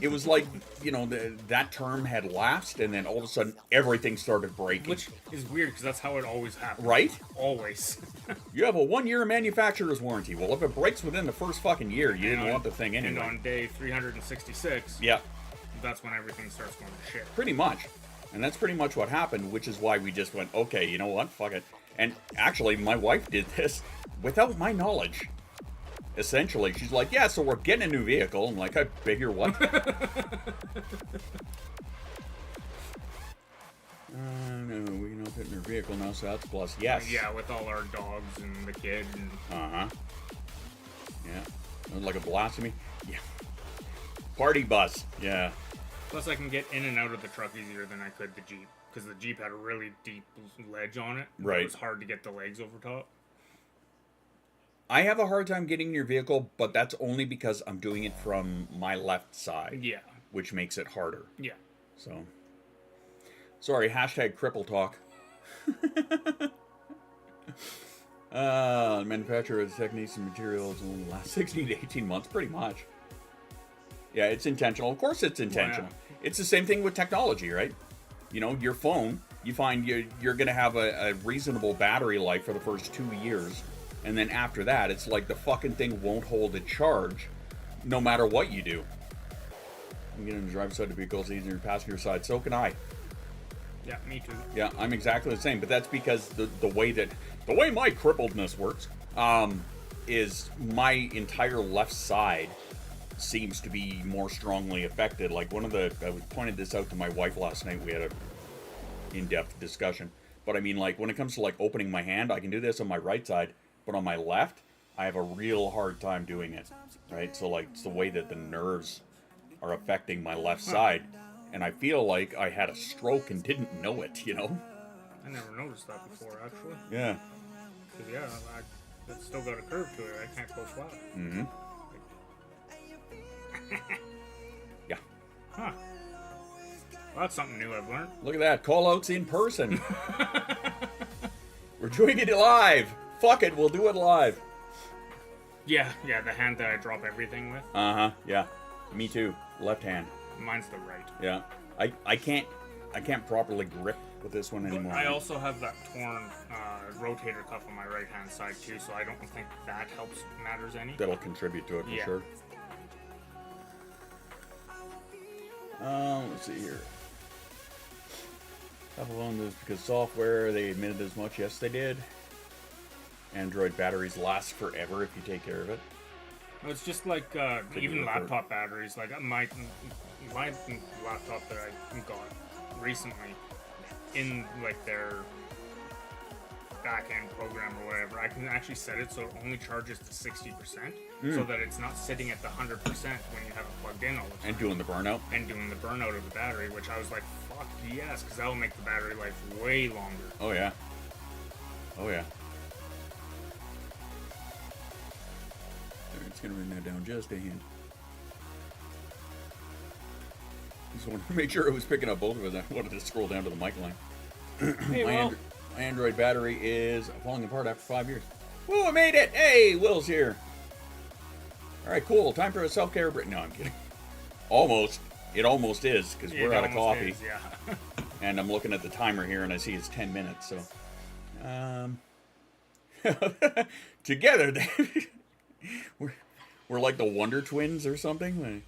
[SPEAKER 7] It was like, you know, that term had lapsed, and then all of a sudden everything started breaking.
[SPEAKER 1] Which is weird, because that's how it always happens.
[SPEAKER 7] Right?
[SPEAKER 1] Always.
[SPEAKER 7] You have a 1-year manufacturer's warranty. Well, if it breaks within the first fucking year, you didn't want the thing anyway.
[SPEAKER 1] And on day 366,
[SPEAKER 7] yeah,
[SPEAKER 1] that's when everything starts going to shit.
[SPEAKER 7] pretty much. And that's pretty much what happened, which is why we just went, okay, you know what, fuck it. And actually, my wife did this without my knowledge. Essentially, she's like, yeah, so we're getting a new vehicle. I'm like, I figure what? No, we're not getting a vehicle now, so that's plus. Yes.
[SPEAKER 1] Yeah, with all our dogs and the kid. And
[SPEAKER 7] Uh-huh. Yeah. It was like a blasphemy. Yeah. Party bus. Yeah.
[SPEAKER 1] plus, I can get in and out of the truck easier than I could the Jeep, because the Jeep had a really deep ledge on it.
[SPEAKER 7] Right.
[SPEAKER 1] It was hard to get the legs over top.
[SPEAKER 7] I have a hard time getting in your vehicle, but that's only because I'm doing it from my left side.
[SPEAKER 1] Yeah.
[SPEAKER 7] Which makes it harder.
[SPEAKER 1] Yeah.
[SPEAKER 7] So. Sorry, hashtag cripple talk. Manufacturer of the techniques and materials in the last 16 to 18 months, pretty much. Yeah, it's intentional. Of course it's intentional.
[SPEAKER 1] Wow.
[SPEAKER 7] It's the same thing with technology, right? You know, your phone, you find you're going to have a reasonable battery life for the first 2 years. And then after that, it's like the fucking thing won't hold a charge no matter what you do. You get on the driver's side of the vehicle, it's easier than the passenger side. So can I.
[SPEAKER 1] Yeah, me too.
[SPEAKER 7] Yeah, I'm exactly the same, but that's because the way my crippledness works is my entire left side seems to be more strongly affected. Like I pointed this out to my wife last night. We had a in-depth discussion, but I mean, like when it comes to like opening my hand, I can do this on my right side, but on my left, I have a real hard time doing it. Right, so like it's the way that the nerves are affecting my left side. And I feel like I had a stroke and didn't know it, you know?
[SPEAKER 1] I never noticed that before, actually.
[SPEAKER 7] Yeah.
[SPEAKER 1] Because, yeah, it's still got a curve to it. I can't go flat.
[SPEAKER 7] Mm-hmm. Yeah.
[SPEAKER 1] Huh. Well, that's something new I've learned.
[SPEAKER 7] Look at that. Call-outs in person. We're doing it live. Fuck it, we'll do it live.
[SPEAKER 1] Yeah, the hand that I drop everything with.
[SPEAKER 7] Uh-huh, yeah. Me too. Left hand.
[SPEAKER 1] Mine's the right.
[SPEAKER 7] Yeah. I can't properly grip with this one anymore.
[SPEAKER 1] I also have that torn rotator cuff on my right hand side too, so I don't think that helps matters any.
[SPEAKER 7] That'll contribute to it for
[SPEAKER 1] Yeah.
[SPEAKER 7] sure. Let's see here. Apple owned this because software, they admitted as much. Yes, they did. Android batteries last forever if you take care of it.
[SPEAKER 1] It's just like even laptop batteries. Like my laptop that I got recently, in like their back-end program or whatever, I can actually set it so it only charges to 60%, so that it's not sitting at the 100% when you have it plugged in all the time.
[SPEAKER 7] And doing the burnout.
[SPEAKER 1] And doing the burnout of the battery, which I was like, fuck yes, because that will make the battery life way longer.
[SPEAKER 7] Oh yeah. Oh yeah. It's gonna bring that down just a hint. Just wanted to make sure it was picking up both of us. I wanted to scroll down to the mic line.
[SPEAKER 1] Hey,
[SPEAKER 7] my Android battery is falling apart after 5 years. Woo, I made it! Hey, Will's here. Alright, cool. Time for a self-care break. No, I'm kidding. Almost. It almost is, because we're out of coffee.
[SPEAKER 1] Is, yeah.
[SPEAKER 7] And I'm looking at the timer here, and I see it's 10 minutes, so... Together, we're like the Wonder Twins or something.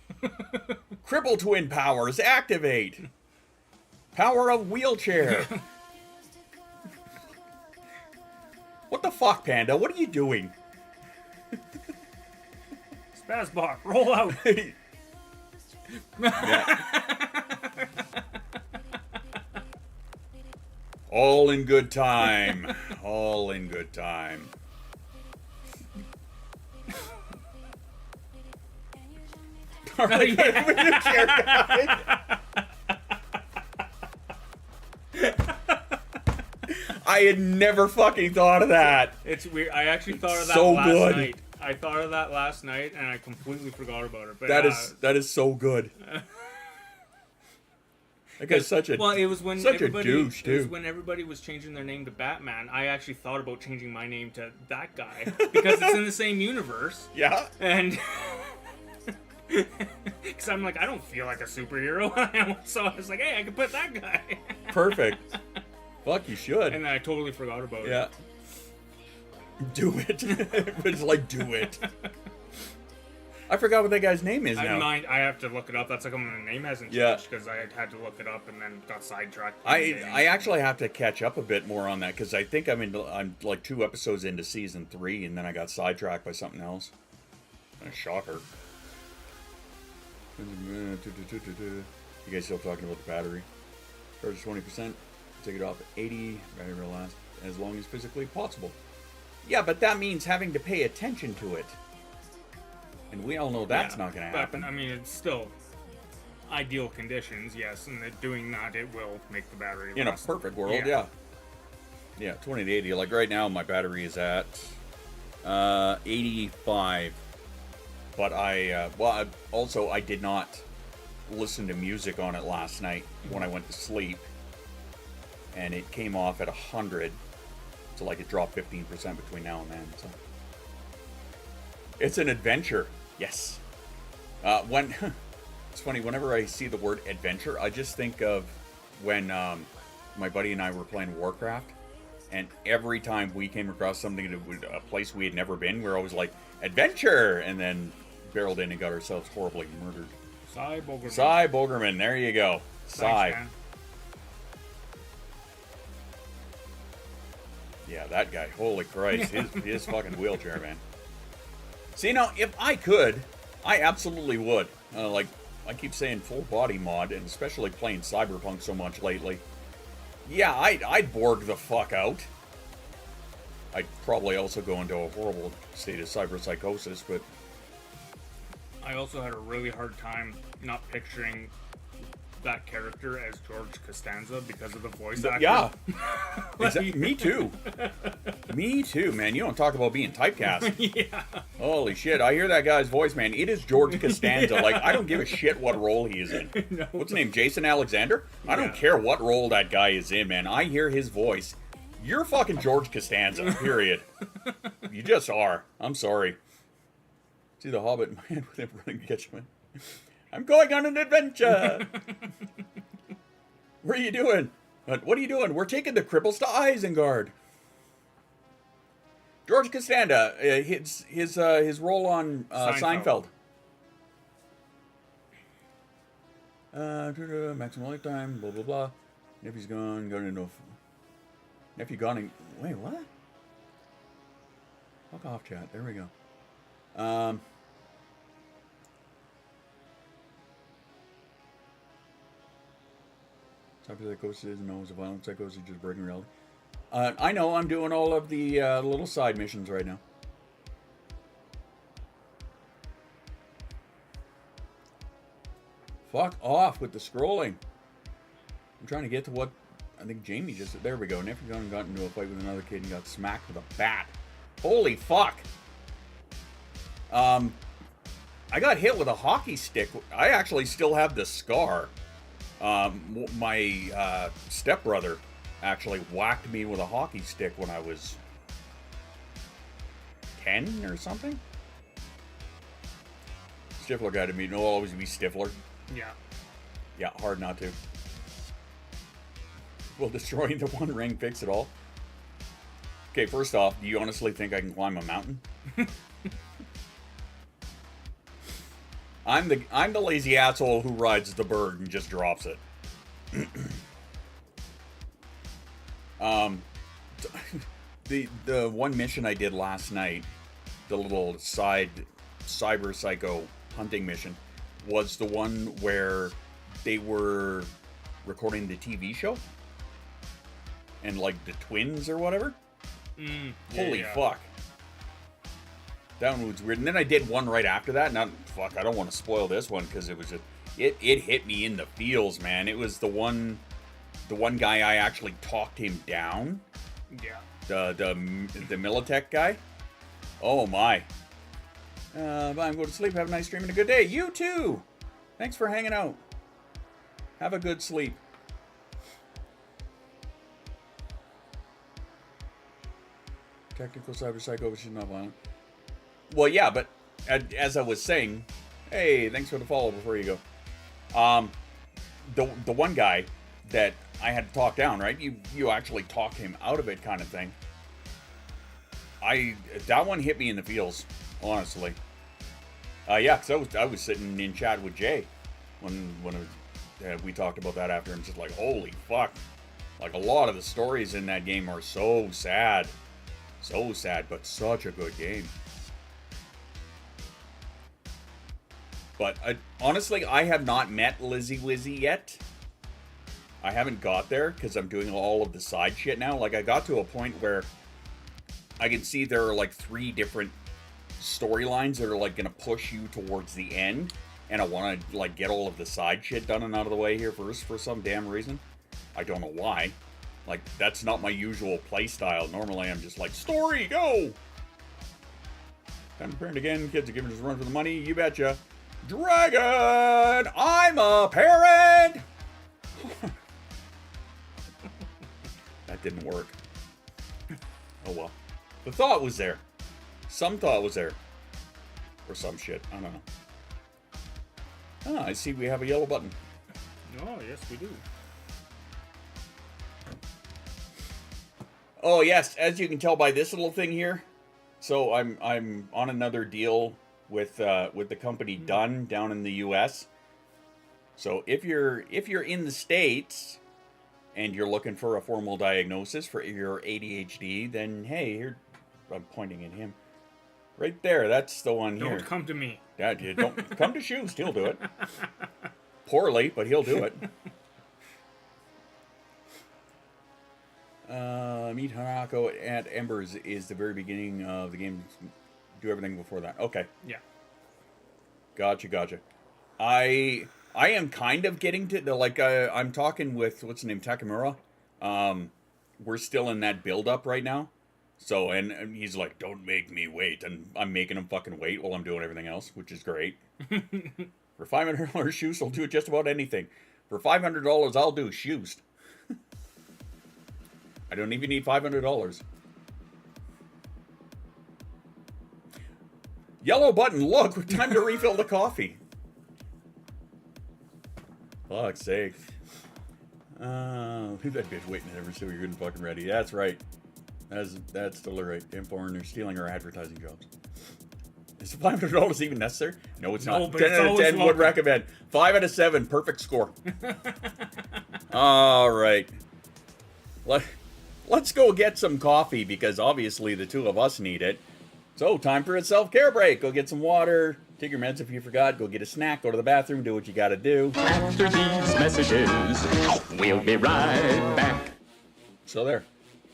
[SPEAKER 7] Cripple Twin powers activate. Power of wheelchair. What the fuck, Panda? What are you doing?
[SPEAKER 1] Spazbot, roll out.
[SPEAKER 7] All in good time. All in good time. All right, wheelchair guy. I had never fucking thought of that.
[SPEAKER 1] It's weird. I actually thought of that
[SPEAKER 7] So
[SPEAKER 1] last
[SPEAKER 7] good.
[SPEAKER 1] night. I thought of that last night, and I completely forgot about it. But
[SPEAKER 7] That is so good. That guy's such a
[SPEAKER 1] well, it was when
[SPEAKER 7] such
[SPEAKER 1] everybody,
[SPEAKER 7] a douche,
[SPEAKER 1] it was
[SPEAKER 7] too.
[SPEAKER 1] when everybody was changing their name to Batman. I actually thought about changing my name to that guy because it's in the same universe.
[SPEAKER 7] Yeah.
[SPEAKER 1] And because I'm like, I don't feel like a superhero, so I was like, hey, I can put that guy.
[SPEAKER 7] Perfect. Fuck, you should.
[SPEAKER 1] And then I totally forgot about it.
[SPEAKER 7] Yeah. Do it. It's like, do it. I forgot what that guy's name is now.
[SPEAKER 1] I have to look it up. That's like when the name hasn't
[SPEAKER 7] Yeah.
[SPEAKER 1] changed because I had to look it up and then got sidetracked.
[SPEAKER 7] I actually have to catch up a bit more on that because I think I'm like 2 episodes into season 3 and then I got sidetracked by something else. A shocker. You guys still talking about the battery? Charge 20%. Take it off at 80. Battery will last as long as physically possible. Yeah, but that means having to pay attention to it. And we all know that's not going to happen.
[SPEAKER 1] But, I mean, it's still ideal conditions, yes, and that doing that, it will make the battery
[SPEAKER 7] In a
[SPEAKER 1] last.
[SPEAKER 7] perfect world, yeah. Yeah, 20 to 80. Like right now, my battery is at 85. But I did not listen to music on it last night when I went to sleep. And it came off at 100. So like it dropped 15% between now and then. So it's an adventure. Yes. It's funny, whenever I see the word adventure, I just think of when my buddy and I were playing Warcraft, and every time we came across something, a place we had never been, we were always like, adventure! And then barreled in and got ourselves horribly murdered.
[SPEAKER 1] Cy Bogerman.
[SPEAKER 7] Cy Bogerman, there you go. Cy.
[SPEAKER 1] Thanks, man.
[SPEAKER 7] Yeah, that guy. Holy Christ. His fucking wheelchair, man. See, now, if I could, I absolutely would. Like, I keep saying full body mod, and especially playing Cyberpunk so much lately. Yeah, I'd Borg the fuck out. I'd probably also go into a horrible state of cyberpsychosis, but...
[SPEAKER 1] I also had a really hard time not picturing that character as George Costanza because of the voice actor.
[SPEAKER 7] Yeah.
[SPEAKER 1] Like-
[SPEAKER 7] Me too. Me too, man. You don't talk about being typecast.
[SPEAKER 1] Yeah.
[SPEAKER 7] Holy shit. I hear that guy's voice, man. It is George Costanza. Like, I don't give a shit what role he is in.
[SPEAKER 1] No.
[SPEAKER 7] What's his name? Jason Alexander? I don't
[SPEAKER 1] Yeah.
[SPEAKER 7] care what role that guy is in, man. I hear his voice. You're fucking George Costanza, period. You just are. I'm sorry. See the Hobbit man with him running to catch him. I'm going on an adventure. What are you doing? What are you doing? We're taking the cripples to Isengard. George Costanza, his role on Seinfeld. Maximum lifetime, blah blah blah. Nephew's gone into nephew gone and wait, what? Fuck off, chat. There we go. Psychosis is known as a violent psychosis, just breaking reality. I know, I'm doing all of the little side missions right now. Fuck off with the scrolling. I'm trying to get to what I think Jamie just... There we go. Nephew gone and got into a fight with another kid and got smacked with a bat. Holy fuck. I got hit with a hockey stick. I actually still have the scar. My stepbrother actually whacked me with a hockey stick when I was 10 or something. Stifler guy to me. No, always be Stifler.
[SPEAKER 1] Yeah.
[SPEAKER 7] Yeah, hard not to. Will destroying the One Ring fix it all? Okay, first off, do you honestly think I can climb a mountain? I'm the lazy asshole who rides the bird and just drops it. The one mission I did last night, the little side cyber psycho hunting mission, was the one where they were recording the TV show and like the twins or whatever. Holy fuck. That one was weird. And then I did one right after that. Not fuck, I don't want to spoil this one because it was just it hit me in the feels, man. It was the one guy I actually talked him down.
[SPEAKER 1] Yeah.
[SPEAKER 7] The Militech guy. Oh my. I'm going to sleep. Have a nice stream and a good day. You too. Thanks for hanging out. Have a good sleep. Technical cyber psycho, which is not violent. Well, yeah, but as I was saying, hey, thanks for the follow before you go. The one guy that I had to talk down, right? You actually talked him out of it, kind of thing. That one hit me in the feels, honestly. Yeah, because I was sitting in chat with Jay when we talked about that after, and just like, holy fuck! Like, a lot of the stories in that game are so sad, but such a good game. But honestly, I have not met Lizzie Wizzy yet. I haven't got there because I'm doing all of the side shit now. Like, I got to a point where I can see there are like 3 different storylines that are like gonna push you towards the end, and I want to like get all of the side shit done and out of the way here first for some damn reason. I don't know why. Like, that's not my usual play style. Normally, I'm just like, story, go! Time to parent again. Kids are giving us a run for the money. You betcha. Dragon! I'm a parent! That didn't work. Oh well. The thought was there. Some thought was there. Or some shit. I don't know. Ah, I see we have a yellow button.
[SPEAKER 1] Oh, yes, we do.
[SPEAKER 7] Oh yes, as you can tell by this little thing here. So I'm on another deal with the company Dunn down in the US. So if you're in the States and you're looking for a formal diagnosis for your ADHD, then hey, here I'm pointing at him. Right there, that's the one here.
[SPEAKER 1] Don't come to me.
[SPEAKER 7] Dad, you don't come to Shoes, he'll do it. Poorly, but he'll do it. Meet Hanako at Embers is the very beginning of the game. Do everything before that. Okay.
[SPEAKER 1] Yeah.
[SPEAKER 7] Gotcha. I I am kind of getting to, like, I'm talking with, what's his name, Takamura. We're still in that build-up right now. So, and he's like, don't make me wait. And I'm making him fucking wait while I'm doing everything else, which is great. For $500 shoes, I'll do just about anything. For $500, I'll do shoes. I don't even need $500. Yellow button, look, time to refill the coffee. Fuck's sake. Who's that bitch waiting ever so you're good and fucking ready? That's right. That's still right. Damn foreigners stealing our advertising jobs. Is $500 even necessary? No, it's not. 10 out of 10 would recommend. 5 out of 7, perfect score. All right. Let's go get some coffee because obviously the two of us need it. So, time for a self-care break. Go get some water. Take your meds if you forgot. Go get a snack. Go to the bathroom. Do what you gotta do.
[SPEAKER 8] After these messages, we'll be right back.
[SPEAKER 7] So there.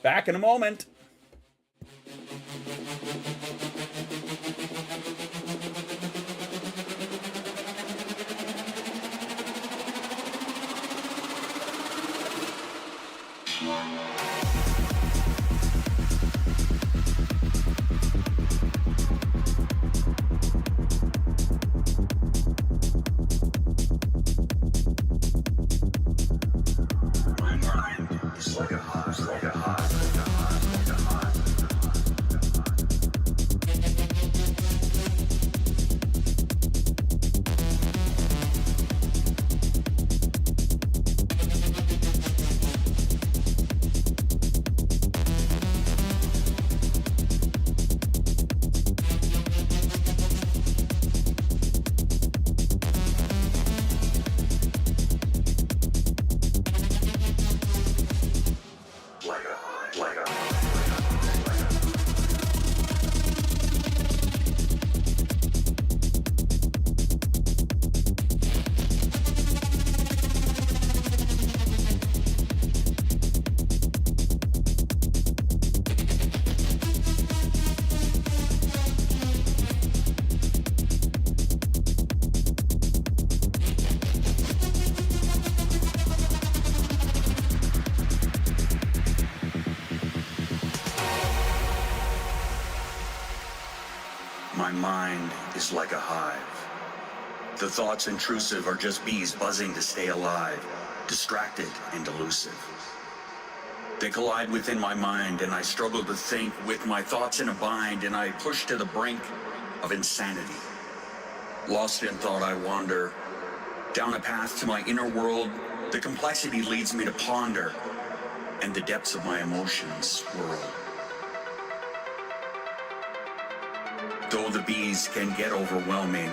[SPEAKER 7] Back in a moment.
[SPEAKER 5] My mind is like a hive. The thoughts intrusive are just bees buzzing to stay alive, distracted and elusive. They collide within my mind and I struggle to think with my thoughts in a bind and I push to the brink of insanity. Lost in thought I wander, down a path to my inner world. The complexity leads me to ponder and the depths of my emotions swirl. Though the bees can get overwhelming,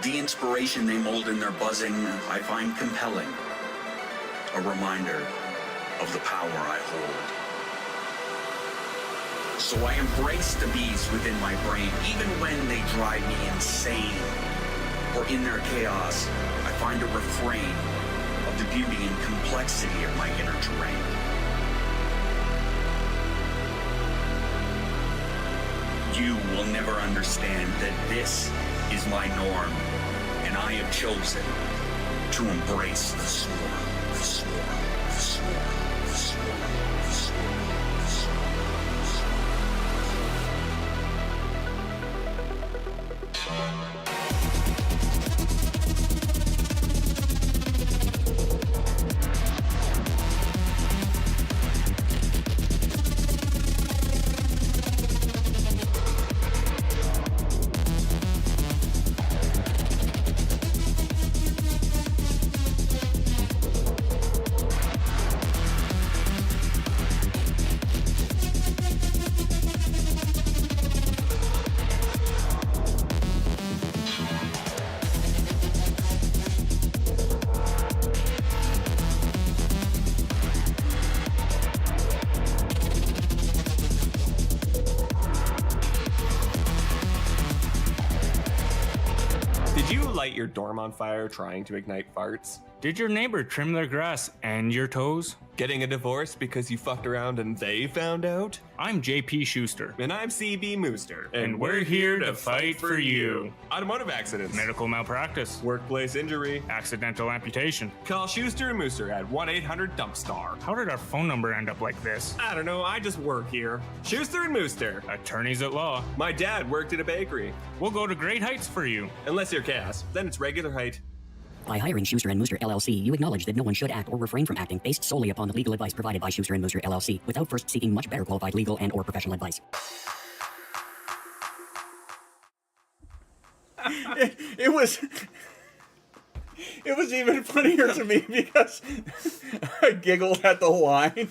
[SPEAKER 5] the inspiration they mold in their buzzing I find compelling, a reminder of the power I hold. So I embrace the bees within my brain, even when they drive me insane. For in their chaos, I find a refrain of the beauty and complexity of my inner terrain. You will never understand that this is my norm, and I have chosen to embrace the swarm, the swarm, the swarm, the swarm, the swarm, the swarm, the swarm.
[SPEAKER 9] Did you light your dorm on fire trying to ignite farts?
[SPEAKER 1] Did your neighbor trim their grass and your toes?
[SPEAKER 2] Getting a divorce because you fucked around and they found out?
[SPEAKER 1] I'm JP Schuster.
[SPEAKER 2] And I'm CB Mooster.
[SPEAKER 1] And we're here to fight for you.
[SPEAKER 2] Automotive accidents.
[SPEAKER 1] Medical malpractice.
[SPEAKER 2] Workplace injury.
[SPEAKER 1] Accidental amputation.
[SPEAKER 2] Call Schuster and Mooster at 1-800-DUMP-STAR.
[SPEAKER 1] How did our phone number end up like this?
[SPEAKER 2] I don't know, I just work here. Schuster and Mooster.
[SPEAKER 1] Attorneys at law.
[SPEAKER 2] My dad worked at a bakery.
[SPEAKER 1] We'll go to great heights for you.
[SPEAKER 2] Unless you're Cass, then it's regular height.
[SPEAKER 4] By hiring Schuster and Mooster LLC, you acknowledge that no one should act or refrain from acting based solely upon the legal advice provided by Schuster and Mooster LLC, without first seeking much better qualified legal and/or professional advice.
[SPEAKER 7] It was even funnier to me because I giggled at the line.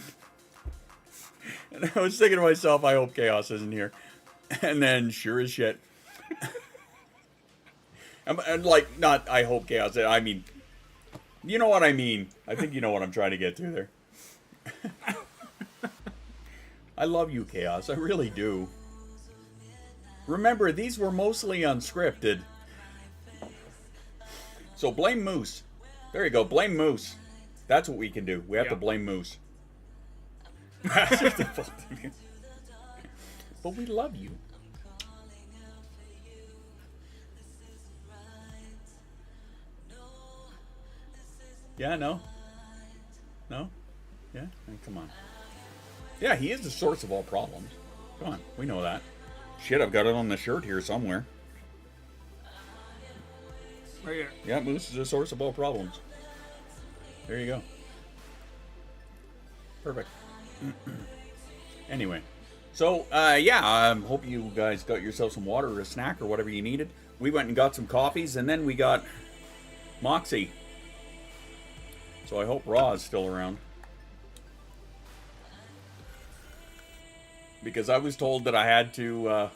[SPEAKER 7] And I was thinking to myself, I hope Chaos isn't here. And then, sure as shit. And like, not I hope Chaos, I mean, you know what I mean. I think you know what I'm trying to get to there. I love you, Chaos. I really do. Remember, these were mostly unscripted. So blame Moose. There you go, blame Moose. That's what we can do. We have to blame Moose. But we love you. Yeah, no? No? Yeah? Come on. Yeah, he is the source of all problems. Come on, we know that. Shit, I've got it on the shirt here somewhere.
[SPEAKER 1] Right here.
[SPEAKER 7] Yeah, Moose is the source of all problems. There you go. Perfect. Anyway. So, hope you guys got yourself some water or a snack or whatever you needed. We went and got some coffees, and then we got Moxie. So I hope Raw is still around. Because I was told that I had to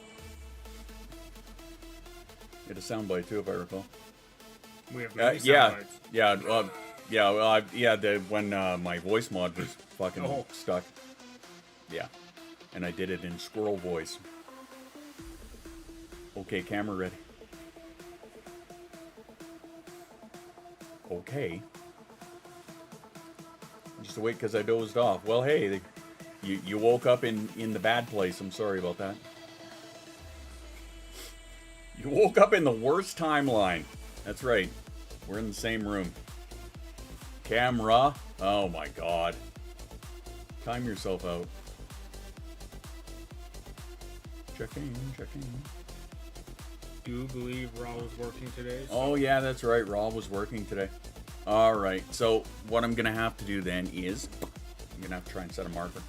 [SPEAKER 7] get a soundbite too, if I recall.
[SPEAKER 1] We have many soundbites.
[SPEAKER 7] When my voice mod was fucking stuck. Yeah. And I did it in squirrel voice. Okay, camera ready. Okay. Just wait because I dozed off. Well, hey, you woke up in the bad place. I'm sorry about that. You woke up in the worst timeline. That's right. We're in the same room. Camera. Oh my god. Time yourself out. Checking.
[SPEAKER 1] Do you believe Raw was working today?
[SPEAKER 7] Oh yeah, that's right. Raw was working today. Alright, so what I'm going to have to do then is, I'm going to have to try and set a marker.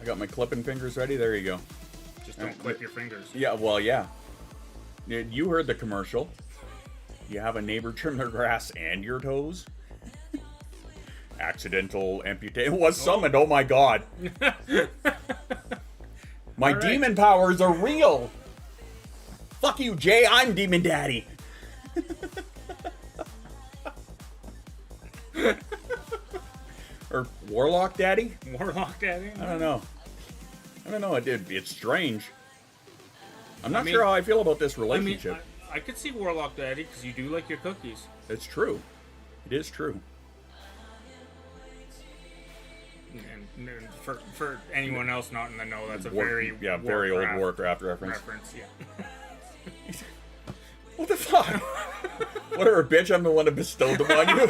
[SPEAKER 7] I got my clipping fingers ready. There you go.
[SPEAKER 1] Just don't clip your fingers.
[SPEAKER 7] Yeah, well, yeah. You heard the commercial. You have a neighbor trim their grass and your toes. Accidental amputation was summoned. Oh my god. My demon powers are real. Fuck you, Jay. I'm Demon Daddy. Or Warlock Daddy?
[SPEAKER 1] Warlock Daddy?
[SPEAKER 7] I don't know. It's strange. I'm not sure how I feel about this relationship.
[SPEAKER 1] I could see Warlock Daddy because you do like your cookies.
[SPEAKER 7] It's true. It is true.
[SPEAKER 1] And for anyone else not in the know, that's a very
[SPEAKER 7] old Warcraft reference.
[SPEAKER 1] Yeah.
[SPEAKER 7] What the fuck? Whatever, bitch. I'm the one that bestowed them on you.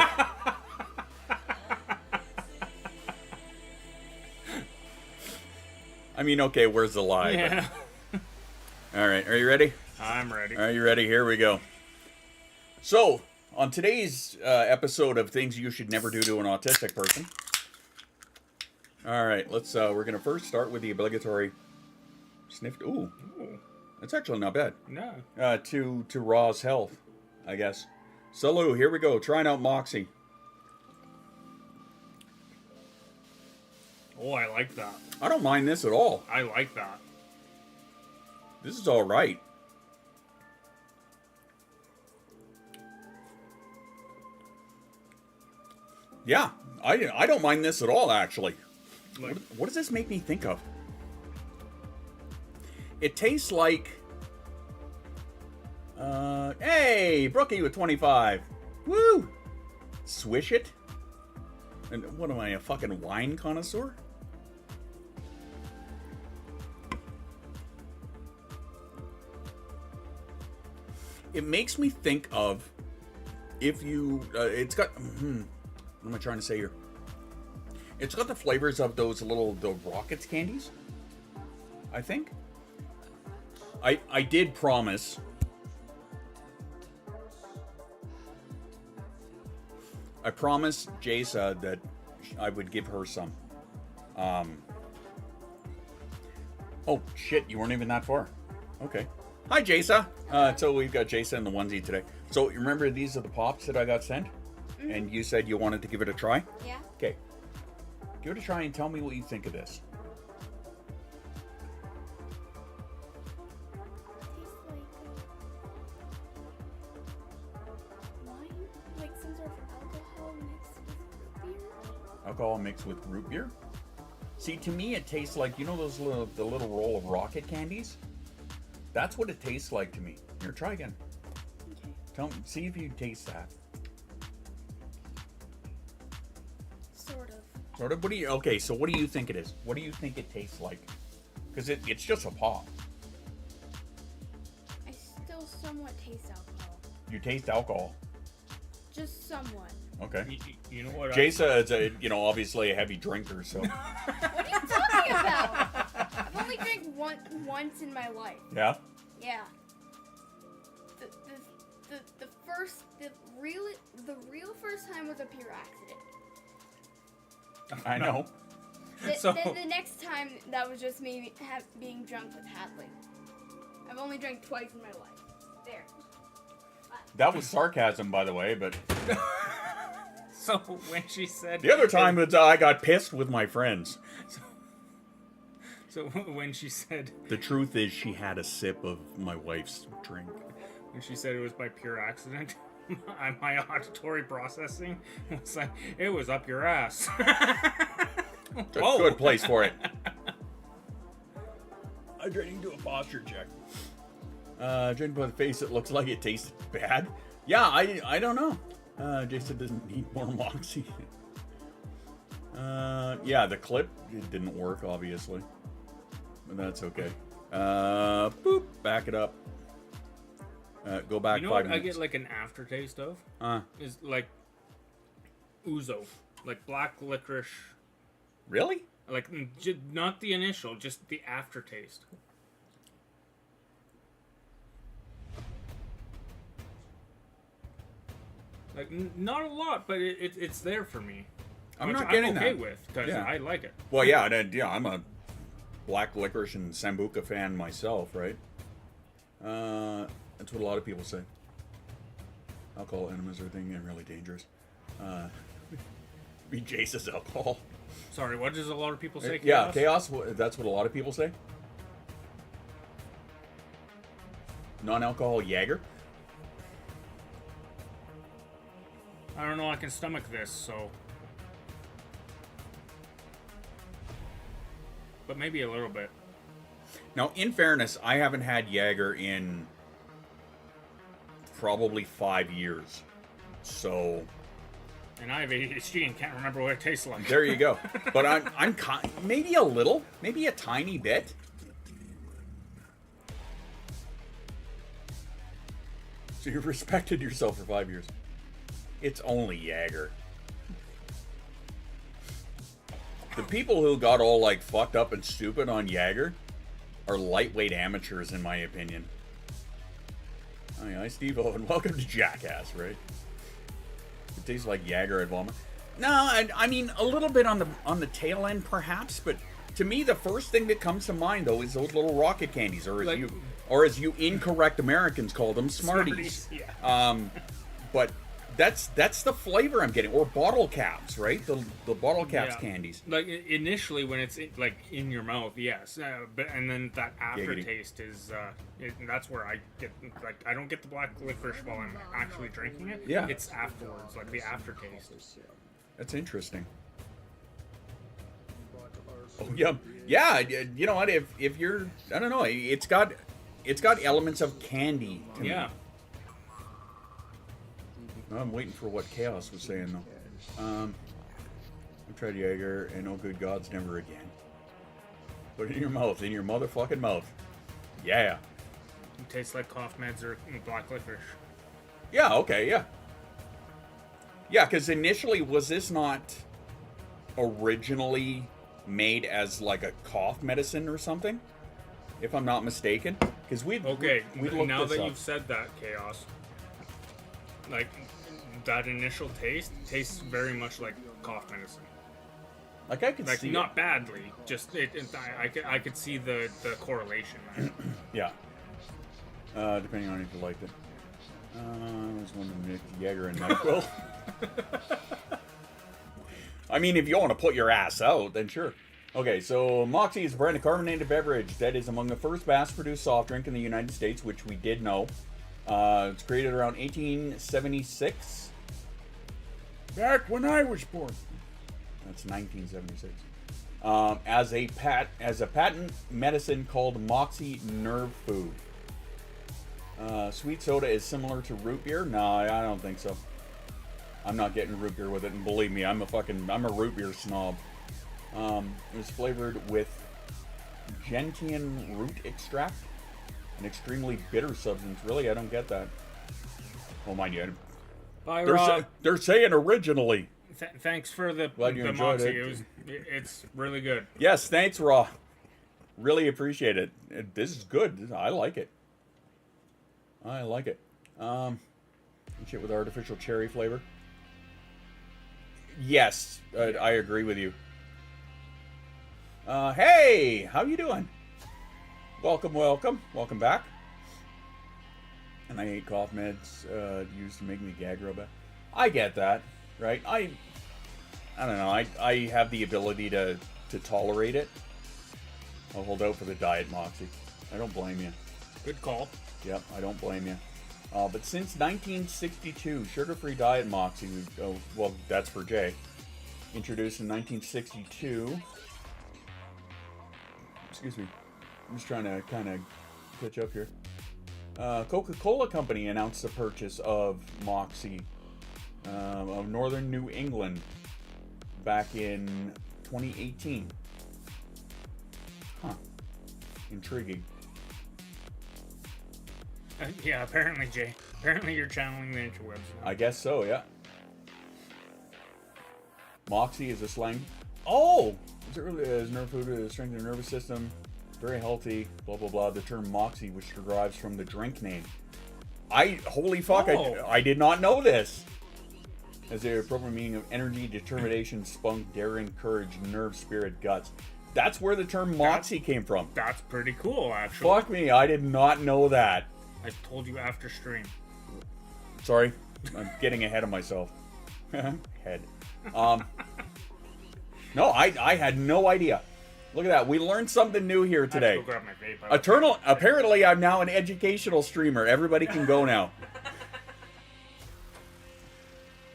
[SPEAKER 7] I mean, okay, where's the lie?
[SPEAKER 1] Yeah.
[SPEAKER 7] But... All right, are you ready?
[SPEAKER 1] I'm ready.
[SPEAKER 7] Are you ready? Here we go. So, on today's episode of Things You Should Never Do to an Autistic Person. All right, let's. We're gonna first start with the obligatory sniff. Ooh, that's actually not bad.
[SPEAKER 1] No.
[SPEAKER 7] To Raw's health, I guess. So, Lou, here we go. Trying out Moxie.
[SPEAKER 1] Oh, I like that.
[SPEAKER 7] I don't mind this at all.
[SPEAKER 1] I like that.
[SPEAKER 7] This is all right. Yeah, I don't mind this at all, actually.
[SPEAKER 1] Like,
[SPEAKER 7] what does this make me think of? It tastes like... Hey, Brookie with 25. Woo! Swish it? And what am I, a fucking wine connoisseur? It makes me think of if you, it's got, what am I trying to say here? It's got the flavors of those the Rockets candies, I think. I did promise. I promised Jasa that I would give her some. Oh, shit, you weren't even that far. Okay. Hi, Jasa. So we've got Jasa in the onesie today. So you remember these are the pops that I got sent? Mm-hmm. And you said you wanted to give it a try?
[SPEAKER 9] Yeah.
[SPEAKER 7] Okay. Give it a try and tell me what you think of this.
[SPEAKER 9] Tastes like wine, like some sort of alcohol mixed with beer.
[SPEAKER 7] Alcohol mixed with root beer? See, to me it tastes like, you know those the little roll of rocket candies? That's what it tastes like to me. Here, try again.
[SPEAKER 9] Okay.
[SPEAKER 7] See if you taste that.
[SPEAKER 9] Sort of.
[SPEAKER 7] Sort of? Okay, so what do you think it is? What do you think it tastes like? Because it's just a pop.
[SPEAKER 9] I still somewhat taste alcohol.
[SPEAKER 7] You taste alcohol.
[SPEAKER 9] Just somewhat.
[SPEAKER 7] Okay.
[SPEAKER 1] You know what?
[SPEAKER 7] Jasa is obviously a heavy drinker, so.
[SPEAKER 9] What are you talking about? I've only drank once in my life.
[SPEAKER 7] Yeah?
[SPEAKER 9] Yeah. The real first time was a pure accident.
[SPEAKER 7] I know.
[SPEAKER 9] The next time, that was just me being drunk with Hadley. I've only drank twice in my life. There.
[SPEAKER 7] That was sarcasm, by the way, but.
[SPEAKER 1] So when she said...
[SPEAKER 7] The other time I got pissed with my friends.
[SPEAKER 1] So when she said...
[SPEAKER 7] The truth is she had a sip of my wife's drink.
[SPEAKER 1] When she said it was by pure accident, my auditory processing was like, it was up your ass.
[SPEAKER 7] Good place for it. I'm trying to do a posture check. Judging by the face, it looks like it tasted bad. Yeah, I don't know. Jason doesn't need more moxie. Yeah, the clip, it didn't work, obviously. But that's okay. Boop, back it up. Go back 5 minutes.
[SPEAKER 1] You know what I get like an aftertaste of? Is like ouzo. Like black licorice.
[SPEAKER 7] Really?
[SPEAKER 1] Like, not the initial, just the aftertaste. Like, not a lot, but it's there for me.
[SPEAKER 7] I'm not getting
[SPEAKER 1] I'm okay
[SPEAKER 7] that.
[SPEAKER 1] with, because
[SPEAKER 7] Yeah.
[SPEAKER 1] I like it.
[SPEAKER 7] Well, yeah, I'm a black licorice and Sambuca fan myself, right? That's what a lot of people say. Alcohol enemas are a thing and really dangerous. Be Jace's alcohol.
[SPEAKER 1] Sorry, what does a lot of people say?
[SPEAKER 7] Yeah, chaos. That's what a lot of people say. Non-alcohol Jaeger.
[SPEAKER 1] I don't know, I can stomach this, so... But maybe a little bit.
[SPEAKER 7] Now, in fairness, I haven't had Jaeger in probably 5 years. So...
[SPEAKER 1] And I have ADHD and can't remember what it tastes like.
[SPEAKER 7] There you go. But I'm maybe a little, maybe a tiny bit. So you've respected yourself for 5 years. It's only Jaeger. The people who got all like fucked up and stupid on Jaeger are lightweight amateurs, in my opinion. Hi, Steve-O, and welcome to Jackass, right? It tastes like Jaeger at vomit. No, I mean a little bit on the tail end, perhaps. But to me, the first thing that comes to mind though is those little rocket candies, or as you incorrect Americans call them, Smarties.
[SPEAKER 1] Yeah.
[SPEAKER 7] But that's the flavor I'm getting, or bottle caps, right? The bottle caps candies.
[SPEAKER 1] Like initially when it's in your mouth, yes, but and then that aftertaste is that's where I get I don't get the black licorice while I'm actually drinking it.
[SPEAKER 7] Yeah,
[SPEAKER 1] it's afterwards, like the aftertaste.
[SPEAKER 7] That's interesting. Oh yeah. You know what? If you're, I don't know, it's got elements of candy to me. I'm waiting for what Chaos was saying, though. I've tried Jaeger, and oh good gods, never again. Put it in your mouth, in your motherfucking mouth. Yeah.
[SPEAKER 1] It tastes like cough meds or black licorice.
[SPEAKER 7] Yeah, okay, yeah. Yeah, because initially, was this not originally made as like a cough medicine or something? If I'm not mistaken. Because we looked
[SPEAKER 1] now
[SPEAKER 7] this
[SPEAKER 1] that
[SPEAKER 7] up.
[SPEAKER 1] you've said that, Chaos, like, that initial taste tastes very much like cough medicine.
[SPEAKER 7] Like, I could
[SPEAKER 1] like,
[SPEAKER 7] see
[SPEAKER 1] not badly, just I could see the correlation there.
[SPEAKER 7] Yeah. Depending on if you liked it. I was wondering Nick Jaeger and NyQuil. I mean, if you want to put your ass out, then sure. Okay, so Moxie is a brand of carbonated beverage that is among the first mass-produced soft drink in the United States, which we did know. It's created around 1876. Back when I was born. That's 1976. As a patent medicine called Moxie Nerve Food. Sweet soda is similar to root beer? No, I don't think so. I'm not getting root beer with it, and believe me, I'm a root beer snob. It was flavored with gentian root extract, an extremely bitter substance. Really, I don't get that. Oh, mind you,
[SPEAKER 1] Bye,
[SPEAKER 7] they're saying originally.
[SPEAKER 1] Thanks for the
[SPEAKER 7] enjoyed
[SPEAKER 1] Moxie.
[SPEAKER 7] it.
[SPEAKER 1] It's really good.
[SPEAKER 7] Yes, thanks, Raw. Really appreciate it. This is good. I like it. Shit with artificial cherry flavor. Yes, I agree with you. Hey, how you doing? Welcome back. And I ate cough meds used to make me gag real bad. I get that, right? I don't know. I have the ability to tolerate it. I'll hold out for the Diet Moxie. I don't blame you.
[SPEAKER 1] Good call.
[SPEAKER 7] Yep, I don't blame you. But since 1962, sugar-free Diet Moxie, well, that's for Jay, introduced in 1962. Excuse me. I'm just trying to kind of catch up here. Coca-Cola Company announced the purchase of Moxie of Northern New England back in 2018. Huh. Intriguing.
[SPEAKER 1] Yeah, apparently, Jay. Apparently you're channeling the interwebs now.
[SPEAKER 7] I guess so, yeah. Moxie is a slang. Oh! Is nerve food to strengthen the nervous system. Very healthy, blah, blah, blah. The term Moxie, which derives from the drink name. Holy fuck, I did not know this. As the appropriate meaning of energy, determination, spunk, daring, courage, nerve, spirit, guts. That's where the term Moxie came from.
[SPEAKER 1] That's pretty cool, actually.
[SPEAKER 7] Fuck me, I did not know that.
[SPEAKER 1] I told you after stream.
[SPEAKER 7] Sorry, I'm getting ahead of myself. Head. No, I had no idea. Look at that. We learned something new here today.
[SPEAKER 1] I have to go grab my vape.
[SPEAKER 7] Apparently, I'm now an educational streamer. Everybody can go now.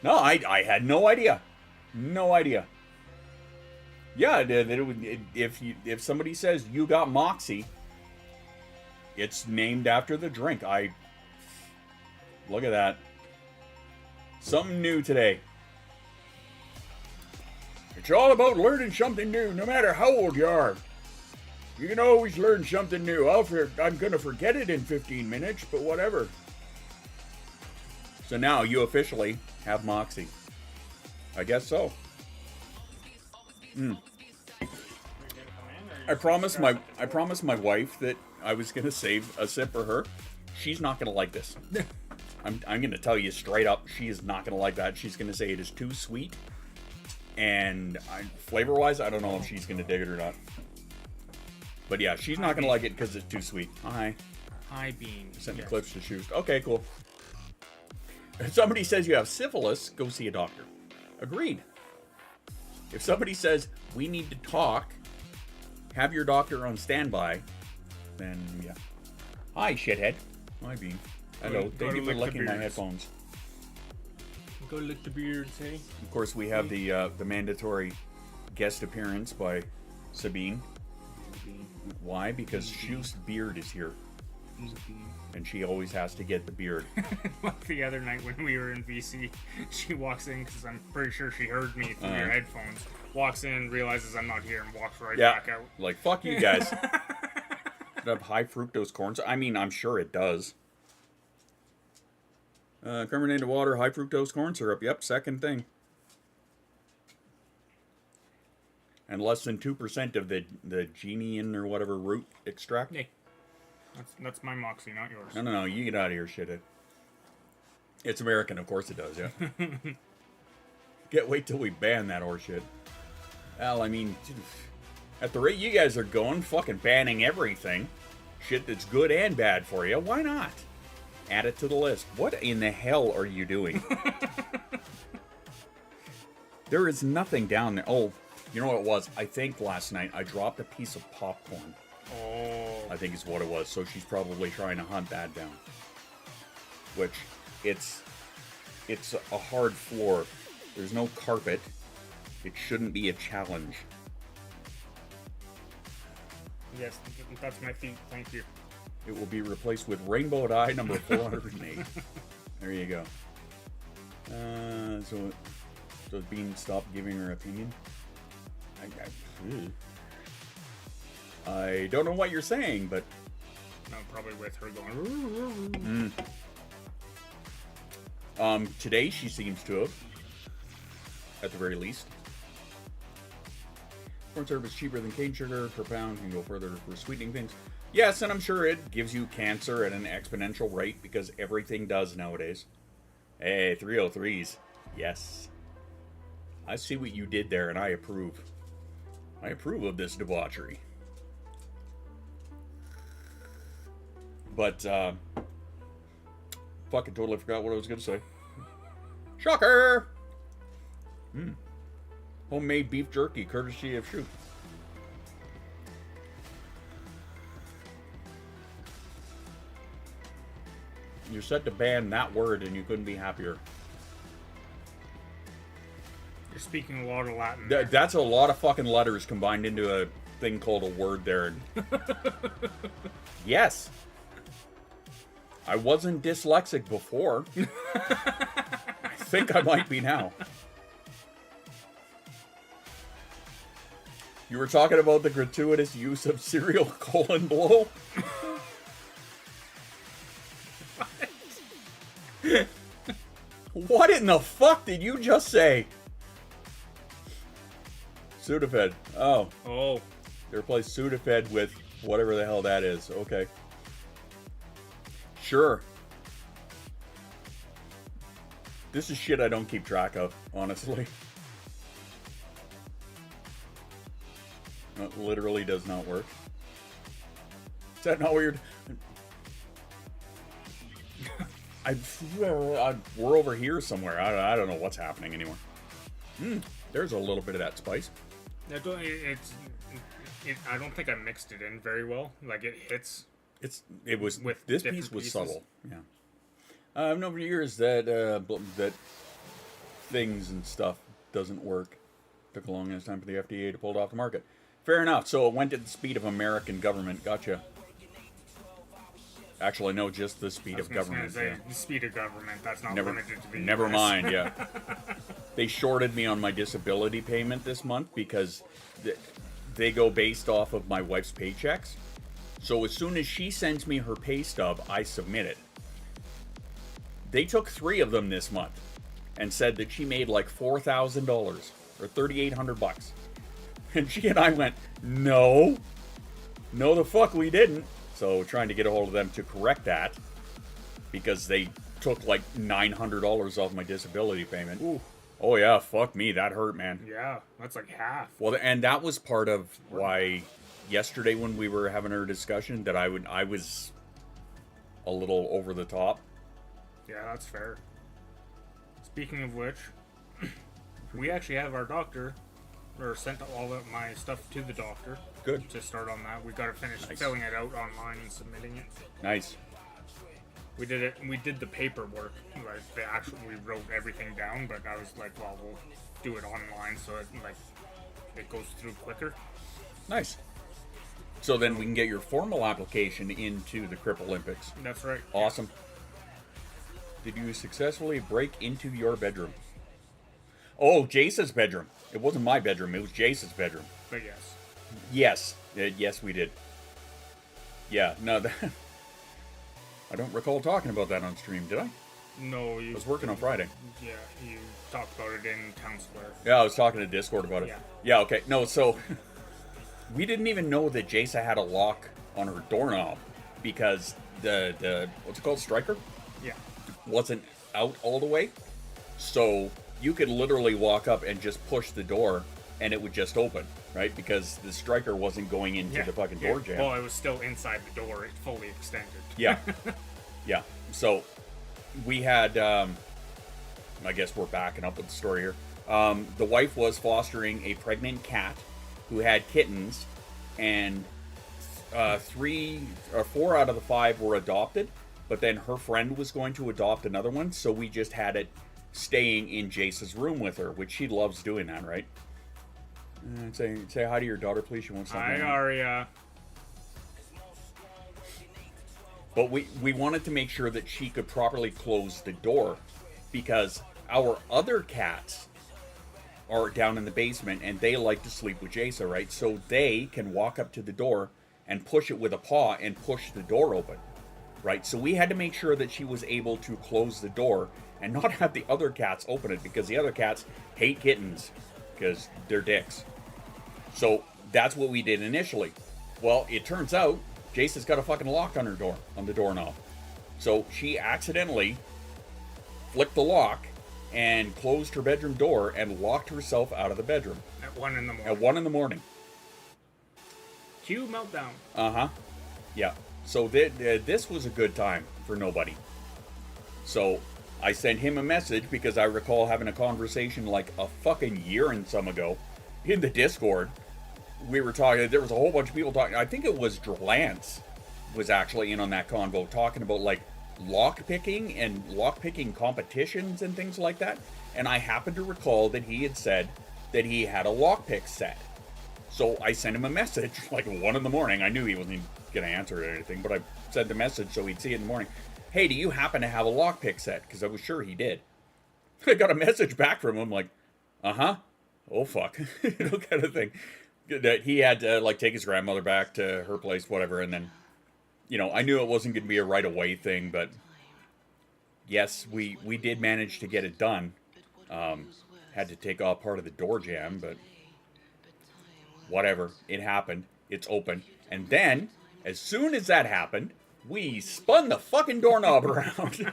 [SPEAKER 7] No, I had no idea. No idea. Yeah, if somebody says you got Moxie, it's named after the drink. Look at that. Something new today. It's all about learning something new, no matter how old you are. You can always learn something new. I'm going to forget it in 15 minutes, but whatever. So now you officially have Moxie. I guess so. I promised my wife that I was going to save a sip for her. She's not going to like this. I'm going to tell you straight up, she is not going to like that. She's going to say it is too sweet. And flavor-wise, I don't know if she's going to dig it or not. But yeah, she's not going to like it because it's too sweet. Hi.
[SPEAKER 1] Hi, Bean.
[SPEAKER 7] Sending clips to shoes. Okay, cool. If somebody says you have syphilis, go see a doctor. Agreed. If somebody says, we need to talk, have your doctor on standby, then yeah. Hi, shithead. Hi, Bean. Hello. Thank you for licking my headphones.
[SPEAKER 1] Go lick the beards, hey?
[SPEAKER 7] Of course, we have the mandatory guest appearance by Sabine. Why? Because Shoes Beard is here. And she always has to get the beard.
[SPEAKER 1] Like the other night when we were in BC, she walks in because I'm pretty sure she heard me through your headphones. Walks in, realizes I'm not here, and walks right back out.
[SPEAKER 7] Like, fuck you guys. Does it have high fructose corn? I mean, I'm sure it does. Carbonated water, high fructose corn syrup. Yep, second thing. And less than 2% of the genian or whatever root extract.
[SPEAKER 1] Hey, that's my moxie, not yours.
[SPEAKER 7] No, you get out of here, shithead. It's American, of course it does, yeah. Wait till we ban that horseshit. Well, I mean, at the rate you guys are going, fucking banning everything. Shit that's good and bad for you, why not? Add it to the list. What in the hell are you doing? There is nothing down there. Oh, you know what it was? I think last night I dropped a piece of popcorn.
[SPEAKER 1] Oh.
[SPEAKER 7] I think is what it was. So she's probably trying to hunt that down. Which, it's a hard floor. There's no carpet. It shouldn't be a challenge.
[SPEAKER 1] Yes, that's my feet. Thank you.
[SPEAKER 7] It will be replaced with Rainbow Dye number 408. There you go. So Bean stopped giving her opinion? I don't know what you're saying, but...
[SPEAKER 1] No, probably with her going...
[SPEAKER 7] Today she seems to have. At the very least. Corn syrup is cheaper than cane sugar per pound. Can go further for sweetening things. Yes, and I'm sure it gives you cancer at an exponential rate because everything does nowadays. Hey, 303s. Yes. I see what you did there, and I approve. I approve of this debauchery. But, fucking totally forgot what I was going to say. Shocker! Homemade beef jerky, courtesy of Shoot. You're set to ban that word, and you couldn't be happier.
[SPEAKER 1] You're speaking a lot of Latin.
[SPEAKER 7] That's a lot of fucking letters combined into a thing called a word there. Yes. I wasn't dyslexic before. I think I might be now. You were talking about the gratuitous use of cereal colon blow? What in the fuck did you just say? Sudafed. Oh.
[SPEAKER 1] Oh.
[SPEAKER 7] They replaced Sudafed with whatever the hell that is. Okay. Sure. This is shit I don't keep track of, honestly. It literally does not work. Is that not weird? We're over here somewhere. I don't know what's happening anymore. There's a little bit of that spice.
[SPEAKER 1] I don't think I mixed it in very well. Like it hits.
[SPEAKER 7] It was
[SPEAKER 1] with
[SPEAKER 7] this
[SPEAKER 1] different
[SPEAKER 7] piece was
[SPEAKER 1] pieces.
[SPEAKER 7] subtle. Yeah. I've known for years that that things and stuff doesn't work. Took a long ass time for the FDA to pull it off the market. Fair enough. So it went at the speed of American government. Gotcha. Actually, no, just the speed of government.
[SPEAKER 1] The speed of government. That's not limited to the
[SPEAKER 7] Never
[SPEAKER 1] US.
[SPEAKER 7] mind. Yeah. They shorted me on my disability payment this month because they go based off of my wife's paychecks. So as soon as she sends me her pay stub, I submit it. They took 3 of them this month and said that she made like $4,000 or $3,800. And she and I went, no, the fuck we didn't. So trying to get a hold of them to correct that because they took like $900 off my disability payment.
[SPEAKER 1] Ooh.
[SPEAKER 7] Oh yeah, fuck me, that hurt, man.
[SPEAKER 1] Yeah, that's like half.
[SPEAKER 7] Well, and that was part of why yesterday when we were having our discussion that I was a little over the top.
[SPEAKER 1] Yeah, that's fair. Speaking of which, we actually have our doctor, or sent all of my stuff to the doctor.
[SPEAKER 7] Good.
[SPEAKER 1] To start on that. We got to finish filling it out online and submitting it.
[SPEAKER 7] Nice.
[SPEAKER 1] We did it. We did the paperwork. Like we wrote everything down, but I was like, well, we'll do it online so it goes through quicker.
[SPEAKER 7] Nice. So then we can get your formal application into the Crip Olympics.
[SPEAKER 1] That's right.
[SPEAKER 7] Awesome. Did you successfully break into your bedroom? Oh, Jace's bedroom. It wasn't my bedroom. It was Jace's bedroom.
[SPEAKER 1] But yes.
[SPEAKER 7] Yes. Yes, we did. Yeah, no, I don't recall talking about that on stream, did I?
[SPEAKER 1] No, you...
[SPEAKER 7] I was working on Friday.
[SPEAKER 1] Yeah, you talked about it in Town Square.
[SPEAKER 7] Yeah, I was talking to Discord about it.
[SPEAKER 1] Yeah.
[SPEAKER 7] Yeah, okay. No, so we didn't even know that Jace had a lock on her doorknob because the what's it called, striker?
[SPEAKER 1] Yeah.
[SPEAKER 7] Wasn't out all the way. So you could literally walk up and just push the door and it would just open, right? Because the striker wasn't going into the fucking door jam.
[SPEAKER 1] Well, it was still inside the door. It fully extended.
[SPEAKER 7] Yeah. Yeah. So we had, I guess we're backing up with the story here. The wife was fostering a pregnant cat who had kittens, and 3 or 4 out of the 5 were adopted, but then her friend was going to adopt another one, so we just had it staying in Jace's room with her, which she loves doing that, right? Say hi to your daughter, please. She wants something.
[SPEAKER 1] Hi, Aria.
[SPEAKER 7] But we wanted to make sure that she could properly close the door, because our other cats are down in the basement and they like to sleep with Jason, right? So they can walk up to the door and push it with a paw and push the door open, right? So we had to make sure that she was able to close the door and not have the other cats open it, because the other cats hate kittens because they're dicks. So that's what we did initially. Well, it turns out Jace's got a fucking lock on her door, on the doorknob. So she accidentally flicked the lock and closed her bedroom door and locked herself out of the bedroom.
[SPEAKER 1] At 1 in the morning.
[SPEAKER 7] At 1 in the morning.
[SPEAKER 1] Cue meltdown.
[SPEAKER 7] Uh-huh. Yeah. So this was a good time for nobody. So I sent him a message because I recall having a conversation like a fucking year and some ago in the Discord. We were talking, there was a whole bunch of people talking. I think it was Drlance was actually in on that convo talking about like lockpicking and lockpicking competitions and things like that. And I happened to recall that he had said that he had a lockpick set. So I sent him a message like 1 in the morning. I knew he wasn't going to answer it or anything, but I sent the message so he'd see it in the morning. Hey, do you happen to have a lockpick set? Because I was sure he did. I got a message back from him like, uh-huh. Oh, fuck. You know, kind of thing. That he had to like take his grandmother back to her place, whatever, and then, you know, I knew it wasn't going to be a right away thing, but yes, we did manage to get it done. Had to take off part of the door jam, but whatever, it happened. It's open, and then as soon as that happened, we spun the fucking doorknob around.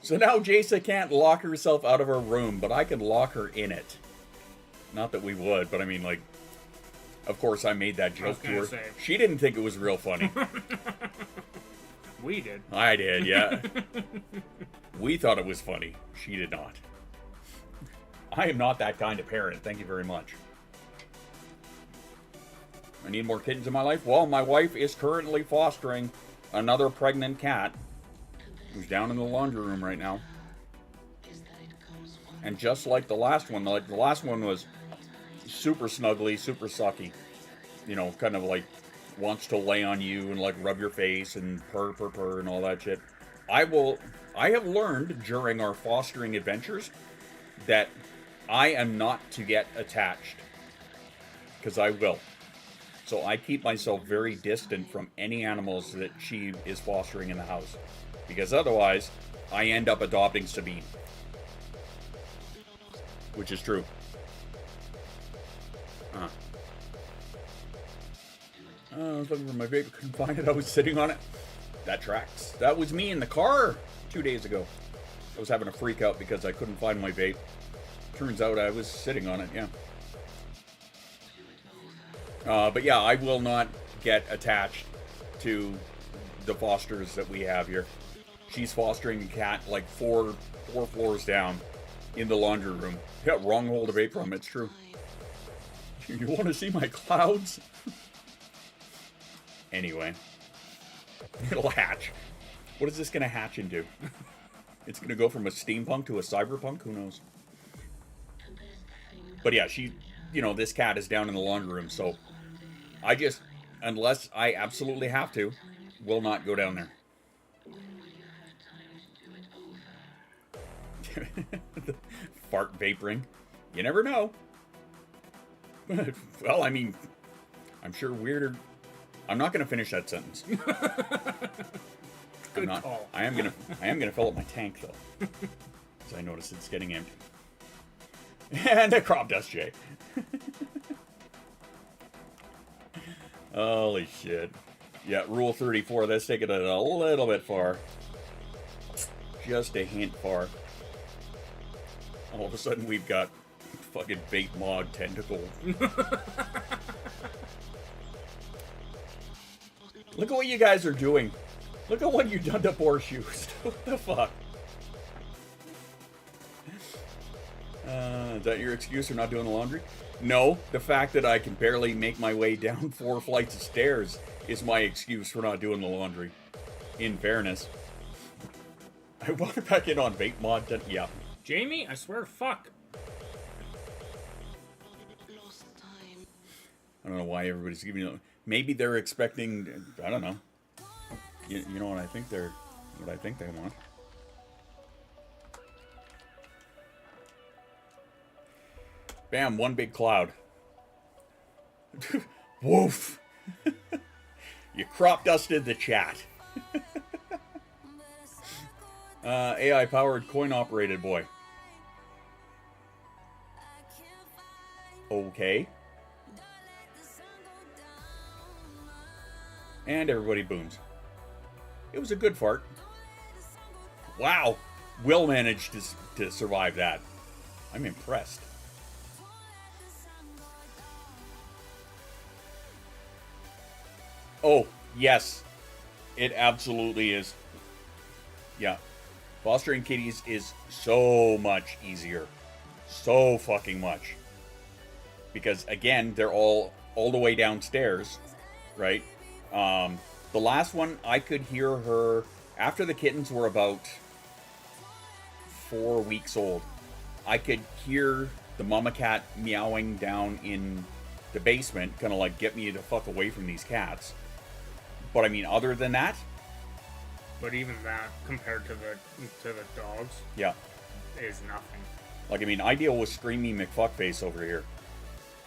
[SPEAKER 7] So now Jason can't lock herself out of her room, but I can lock her in it. Not that we would, but I mean, like, of course I made that joke to her. She didn't think it was real funny.
[SPEAKER 1] We did.
[SPEAKER 7] I did, yeah. We thought it was funny. She did not. I am not that kind of parent. Thank you very much. I need more kittens in my life. Well, my wife is currently fostering another pregnant cat who's down in the laundry room right now. And just like the last one, like the last one was super snuggly, super sucky. You know, kind of like wants to lay on you and like rub your face and purr and all that shit. I have learned during our fostering adventures that I am not to get attached, because I will. So I keep myself very distant from any animals that she is fostering in the house, because otherwise I end up adopting Sabine. Which is true. I was looking for my vape, couldn't find it. I was sitting on it. That tracks. That was me in the car 2 days ago. I was having a freak out because I couldn't find my vape. Turns out I was sitting on it, yeah. But yeah, I will not get attached to the fosters that we have here. She's fostering a cat like four floors down in the laundry room. Yeah, wrong hole to vape from, it's true. You want to see my clouds? Anyway. It'll hatch. What is this going to hatch into? It's going to go from a steampunk to a cyberpunk? Who knows? But yeah, she, you know, this cat is down in the laundry room, so I just, unless I absolutely have to, will not go down there. Fart vaporing. You never know. Well, I mean, I'm sure weirder. I'm not going to finish that sentence.
[SPEAKER 1] Good call.
[SPEAKER 7] I am gonna fill up my tank though, because I notice it's getting empty. And a crop dust Jay. Holy shit. Yeah, rule 34. Let's take it a little bit far. Just a hint far. All of a sudden, we've got fucking bait mod tentacle. Look at what you guys are doing. Look at what you've done to horseshoes. What the fuck? Is that your excuse for not doing the laundry? No, the fact that I can barely make my way down 4 flights of stairs is my excuse for not doing the laundry. In fairness. I want it back in on vape mod. Yeah.
[SPEAKER 1] Jamie, I swear to fuck.
[SPEAKER 7] I don't know why everybody's giving you. Maybe they're expecting. I don't know. You know what I think they're. What I think they want. Bam! One big cloud. Woof! You crop dusted the chat. AI powered coin operated boy. Okay. And everybody booms. It was a good fart. Wow. Will managed to survive that. I'm impressed. Oh, yes. It absolutely is. Yeah. Fostering kitties is so much easier. So fucking much. Because, again, they're all the way downstairs, right? The last one, I could hear her, after the kittens were about 4 weeks old, I could hear the mama cat meowing down in the basement, kind of like, get me the fuck away from these cats. But I mean, other than that...
[SPEAKER 1] But even that, compared to the dogs,
[SPEAKER 7] yeah,
[SPEAKER 1] is nothing.
[SPEAKER 7] Like, I mean, I deal with Screamy McFuckface over here,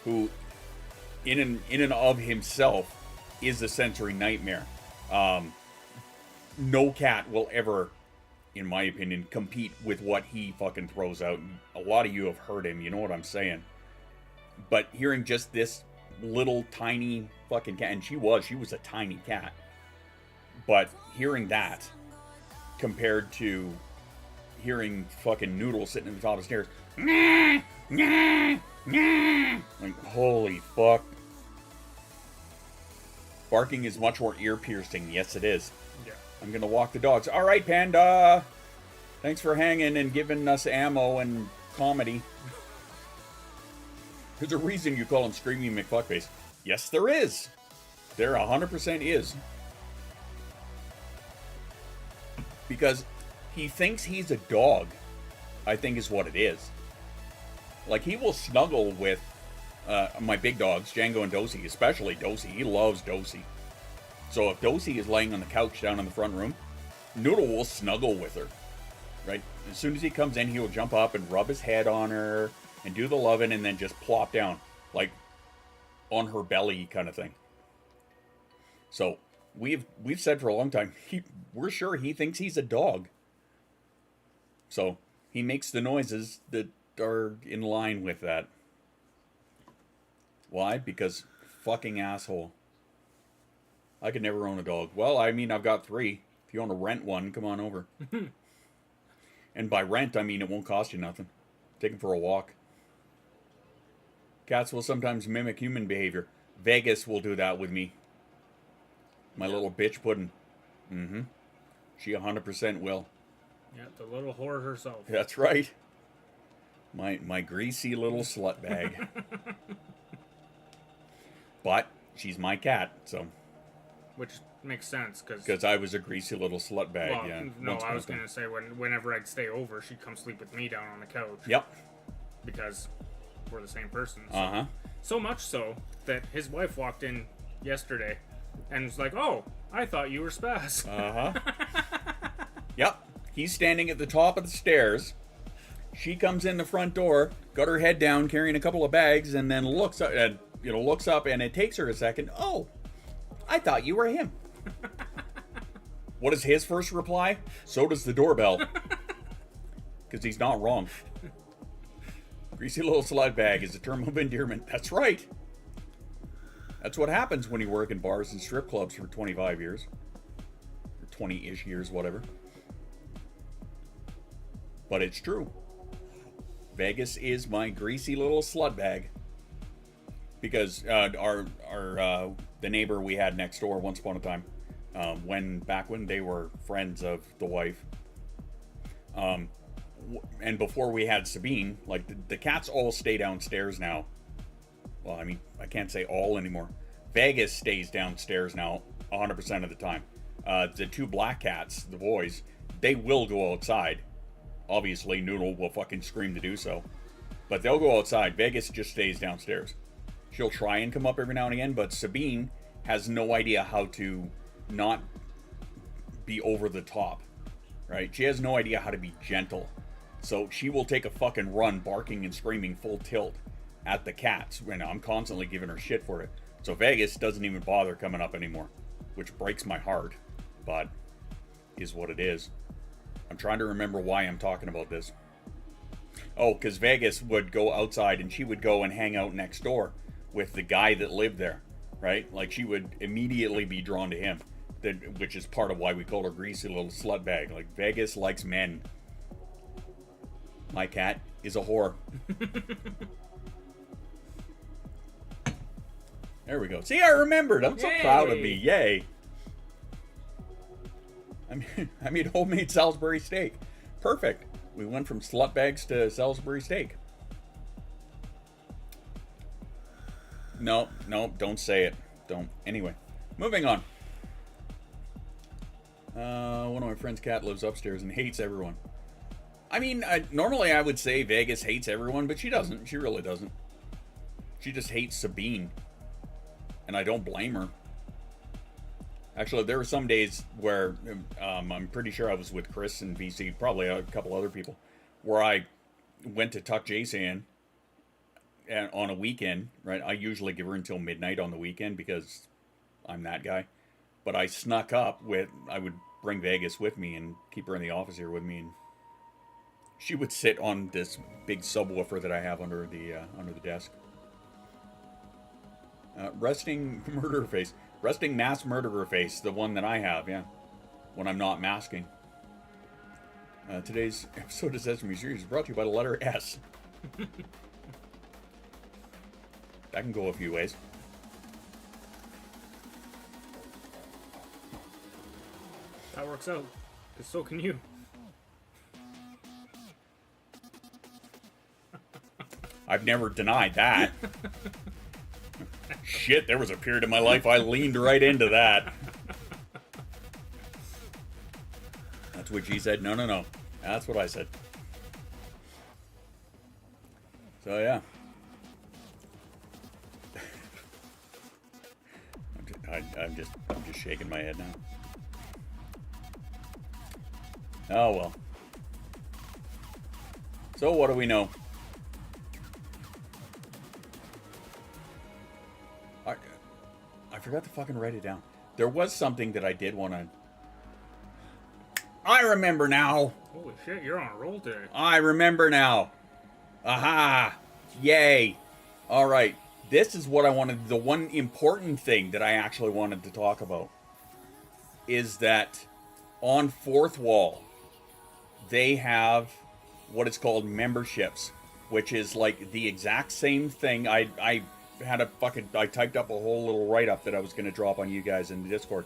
[SPEAKER 7] who, in and of himself, is a sensory nightmare. No cat will ever, in my opinion, compete with what he fucking throws out. A lot of you have heard him, you know what I'm saying. But hearing just this little tiny fucking cat, and she was a tiny cat. But hearing that, compared to hearing fucking Noodle sitting at the top of the stairs, nah, nah, nah, like, holy fuck. Barking is much more ear-piercing. Yes, it is.
[SPEAKER 1] Yeah.
[SPEAKER 7] I'm gonna walk the dogs. All right, Panda. Thanks for hanging and giving us ammo and comedy. There's a reason you call him Screaming McFuckface. Yes, there is. There 100% is. Because he thinks he's a dog, I think is what it is. Like, he will snuggle with my big dogs, Django and Dosey, especially Dosey. He loves Dosey. So if Dosey is laying on the couch down in the front room, Noodle will snuggle with her, right? As soon as he comes in, he will jump up and rub his head on her and do the loving and then just plop down, like on her belly kind of thing. So we've said for a long time, we're sure he thinks he's a dog. So he makes the noises that are in line with that. Why? Because fucking asshole. I could never own a dog. Well, I mean, I've got 3. If you want to rent one, come on over. And by rent, I mean it won't cost you nothing. Take him for a walk. Cats will sometimes mimic human behavior. Vegas will do that with me. My little bitch puddin'. Mm-hmm. She 100% will.
[SPEAKER 1] Yeah, the little whore herself.
[SPEAKER 7] That's right. My greasy little slut bag. But she's my cat, so.
[SPEAKER 1] Which makes sense,
[SPEAKER 7] because I was a greasy little slut bag.
[SPEAKER 1] Well,
[SPEAKER 7] yeah.
[SPEAKER 1] No, I was gonna say whenever I'd stay over, she'd come sleep with me down on the couch.
[SPEAKER 7] Yep.
[SPEAKER 1] Because we're the same person. So.
[SPEAKER 7] Uh-huh.
[SPEAKER 1] So much so that his wife walked in yesterday, and was like, "Oh, I thought you were Spaz."
[SPEAKER 7] Yep. He's standing at the top of the stairs. She comes in the front door, got her head down, carrying a couple of bags, and then looks up, and it takes her a second. Oh, I thought you were him. What is his first reply? So does the doorbell. Because he's not wrong. Greasy little slut bag is a term of endearment. That's right. That's what happens when you work in bars and strip clubs for 25 years. Or 20-ish years, whatever. But it's true. Vegas is my greasy little slut bag. Because the neighbor we had next door once upon a time, back when they were friends of the wife, and before we had Sabine, like the cats all stay downstairs now. Well, I mean, I can't say all anymore. Vegas stays downstairs now 100% of the time. The two black cats, the boys, they will go outside. Obviously, Noodle will fucking scream to do so. But they'll go outside. Vegas just stays downstairs. She'll try and come up every now and again, but Sabine has no idea how to not be over the top, right? She has no idea how to be gentle. So she will take a fucking run, barking and screaming full tilt at the cats. And I'm constantly giving her shit for it. So Vegas doesn't even bother coming up anymore, which breaks my heart, but is what it is. I'm trying to remember why I'm talking about this. Oh, because Vegas would go outside and she would go and hang out next door with the guy that lived there, right? Like she would immediately be drawn to him, which is part of why we call her greasy little slut bag. Like Vegas likes men. My cat is a whore. There we go. See, I remembered. I'm so proud of me. Yay. I made homemade Salisbury steak. Perfect. We went from slut bags to Salisbury steak. No, don't say it. Don't. Anyway, moving on. One of my friend's cat lives upstairs and hates everyone. I mean, normally I would say Vegas hates everyone, but she doesn't. She really doesn't. She just hates Sabine. And I don't blame her. Actually, there were some days where I'm pretty sure I was with Chris and VC, probably a couple other people, where I went to tuck Jason in and on a weekend, right? I usually give her until midnight on the weekend because I'm that guy. But I snuck up I would bring Vegas with me and keep her in the office here with me, and she would sit on this big subwoofer that I have under the desk. Resting murderer face. Resting mass murderer face, the one that I have, yeah. When I'm not masking. Today's episode of Sesame Series is brought to you by the letter S. That can go a few ways.
[SPEAKER 1] That works out. Because so can you.
[SPEAKER 7] I've never denied that. Shit, there was a period in my life I leaned right into that. That's what she said. No. That's what I said. So, yeah. I'm just shaking my head now. Oh, well. So, what do we know? I forgot to fucking write it down. There was something that I did want to... I remember now.
[SPEAKER 1] Holy shit, you're on a roll today.
[SPEAKER 7] I remember now. Aha. Yay. All right. This is what I wanted. The one important thing that I actually wanted to talk about is that on Fourth Wall, they have what is called memberships, which is like the exact same thing. I typed up a whole little write-up that I was going to drop on you guys in the Discord.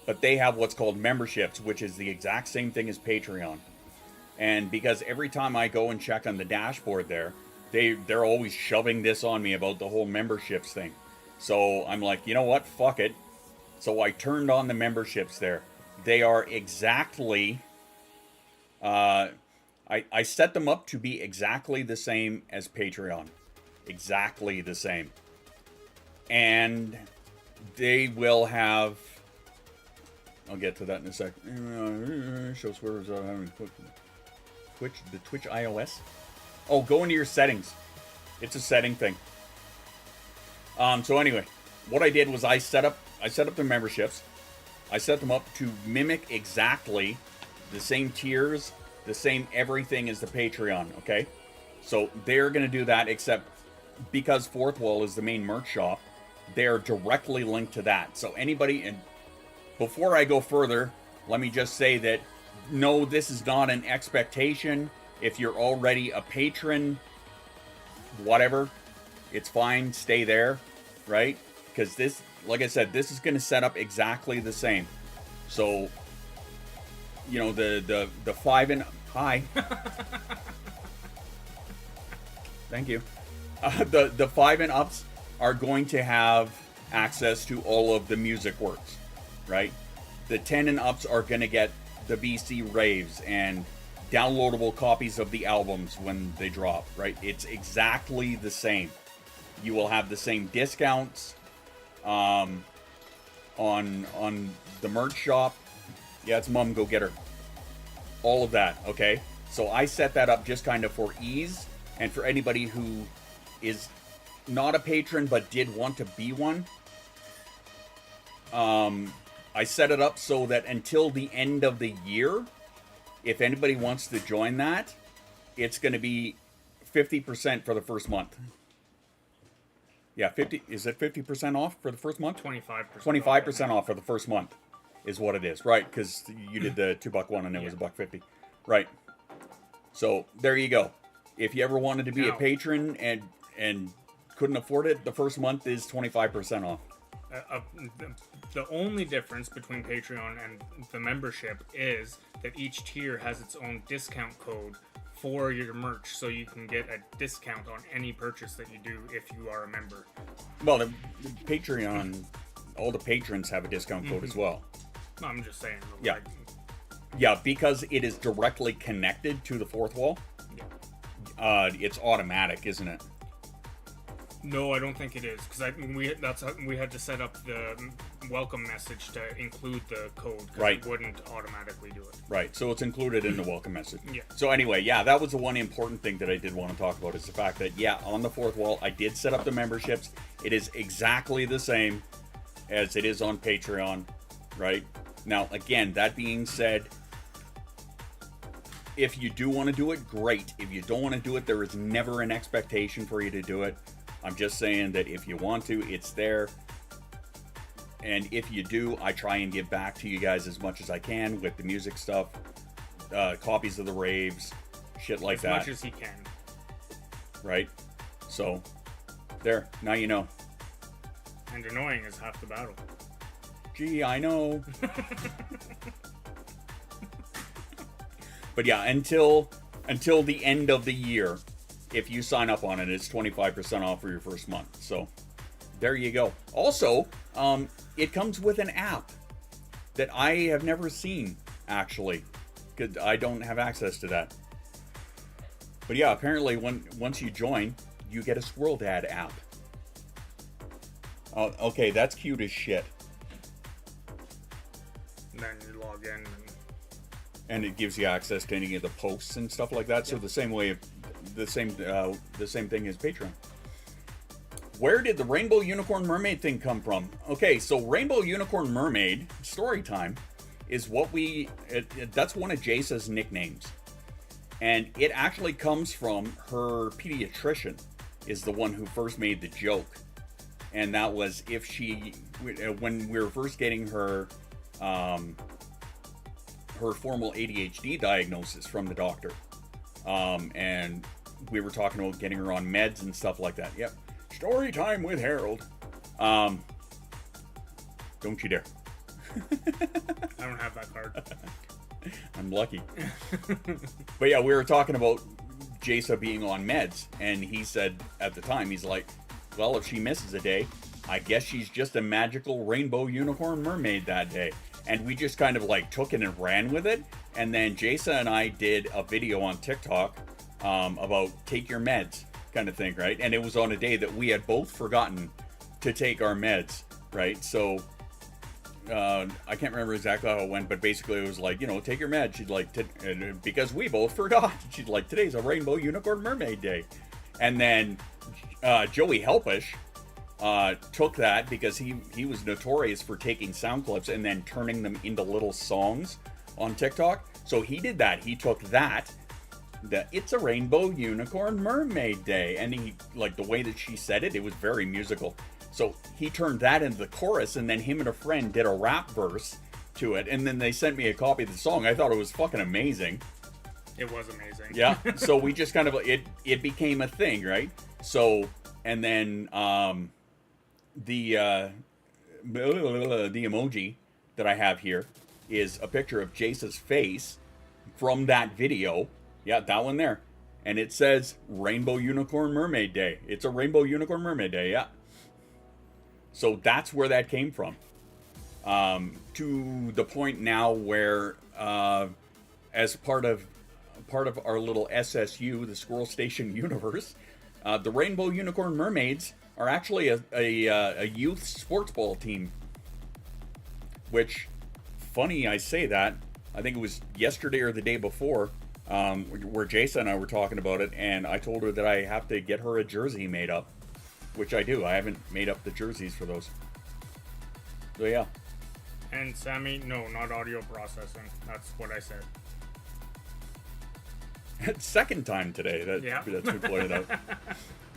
[SPEAKER 7] But they have what's called memberships, which is the exact same thing as Patreon. And because every time I go and check on the dashboard there, they're always shoving this on me about the whole memberships thing. So I'm like, you know what? Fuck it. So I turned on the memberships there. They are exactly... I set them up to be exactly the same as Patreon. Exactly the same. And they will have. I'll get to that in a second. Show swerves having the Twitch iOS. Oh, go into your settings. It's a setting thing. So anyway, what I did was I set up the memberships. I set them up to mimic exactly the same tiers, the same everything as the Patreon, okay? So they're going to do that, except because Fourth Wall is the main merch shop, they're directly linked to that. So anybody, and before I go further, let me just say that, no, this is not an expectation. If you're already a patron, whatever, it's fine, stay there, right? Because this, like I said, this is going to set up exactly the same. So, you know, the 5 and hi. Thank you. The 5 and ups are going to have access to all of the music works, right? The 10 and ups are going to get the VC raves and downloadable copies of the albums when they drop, right? It's exactly the same. You will have the same discounts on the merch shop. Yeah, it's Mom, go get her. All of that, okay? So I set that up just kind of for ease, and for anybody who is not a patron but did want to be one. I set it up so that until the end of the year, if anybody wants to join that, it's going to be 50% for the first month. Yeah, 50. Is it 50% off for the first month?
[SPEAKER 1] 25%.
[SPEAKER 7] 25% off for the first month is what it is, right? Because you did the $2 one and it was $1.50, right? So there you go. If you ever wanted to be a patron and couldn't afford it, the first month is 25% off.
[SPEAKER 1] The only difference between Patreon and the membership is that each tier has its own discount code for your merch, so you can get a discount on any purchase that you do if you are a member.
[SPEAKER 7] Well, the Patreon, all the patrons have a discount code as well.
[SPEAKER 1] No, I'm just saying.
[SPEAKER 7] Yeah. Yeah, because it is directly connected to the Fourth Wall. Yeah. It's automatic, isn't it?
[SPEAKER 1] No, I don't think it is, because we had to set up the welcome message to include the code, because
[SPEAKER 7] right.
[SPEAKER 1] It wouldn't automatically do it.
[SPEAKER 7] Right, so it's included in the welcome message.
[SPEAKER 1] Yeah.
[SPEAKER 7] So anyway, yeah, that was the one important thing that I did want to talk about, is the fact that, yeah, on the Fourth Wall, I did set up the memberships. It is exactly the same as it is on Patreon, right? Now, again, that being said, if you do want to do it, great. If you don't want to do it, there is never an expectation for you to do it. I'm just saying that if you want to, it's there. And if you do, I try and give back to you guys as much as I can with the music stuff, copies of the raves, shit like that.
[SPEAKER 1] As much as he can.
[SPEAKER 7] Right? So, there. Now you know.
[SPEAKER 1] And annoying is half the battle.
[SPEAKER 7] Gee, I know. But yeah, until the end of the year, if you sign up on it, it's 25% off for your first month. So, there you go. Also, it comes with an app that I have never seen, actually, because I don't have access to that. But yeah, apparently once you join, you get a Squirrel Dad app. Okay, that's cute as shit.
[SPEAKER 1] And then you log in.
[SPEAKER 7] And it gives you access to any of the posts and stuff like that. Yeah. So the same way, the same thing as Patreon. Where did the Rainbow Unicorn Mermaid thing come from? Okay, so Rainbow Unicorn Mermaid story time is what that's one of Jace's nicknames. And it actually comes from her pediatrician, is the one who first made the joke. And that was when we were first getting her formal ADHD diagnosis from the doctor. And we were talking about getting her on meds and stuff like that. Yep. Story time with Harold. Don't you dare.
[SPEAKER 1] I don't have that card.
[SPEAKER 7] I'm lucky. But yeah, we were talking about Jasa being on meds, and he said at the time, he's like, well, if she misses a day, I guess she's just a magical rainbow unicorn mermaid that day. And we just kind of like took it and ran with it. And then Jasa and I did a video on TikTok about take your meds kind of thing, right? And it was on a day that we had both forgotten to take our meds. right? So I can't remember exactly how it went, but basically it was like, take your meds. She'd like, because we both forgot. She's like, today's a Rainbow Unicorn Mermaid Day. And then Joey Helpish took that because he was notorious for taking sound clips and then turning them into little songs on TikTok. So he did that. He took that, it's a Rainbow Unicorn Mermaid Day. And he, like, the way that she said it, it was very musical. So he turned that into the chorus, and then him and a friend did a rap verse to it, and then they sent me a copy of the song. I thought it was fucking amazing.
[SPEAKER 1] It was amazing.
[SPEAKER 7] Yeah. So we just kind of, it became a thing, right? So, and then the emoji that I have here is a picture of Jace's face from that video. Yeah, that one there. And it says Rainbow Unicorn Mermaid Day. It's a Rainbow Unicorn Mermaid Day, yeah. So that's where that came from. To the point now where, as part of our little SSU, the Squirrel Station universe, the Rainbow Unicorn Mermaids are actually a youth sports ball team. Which, funny I say that, I think it was yesterday or the day before, where Jason and I were talking about it, and I told her that I have to get her a jersey made up. Which I do. I haven't made up the jerseys for those. So yeah.
[SPEAKER 1] And Sammy, no, not audio processing. That's what I said.
[SPEAKER 7] Second time today that
[SPEAKER 1] Yeah.
[SPEAKER 7] that's been pointed out.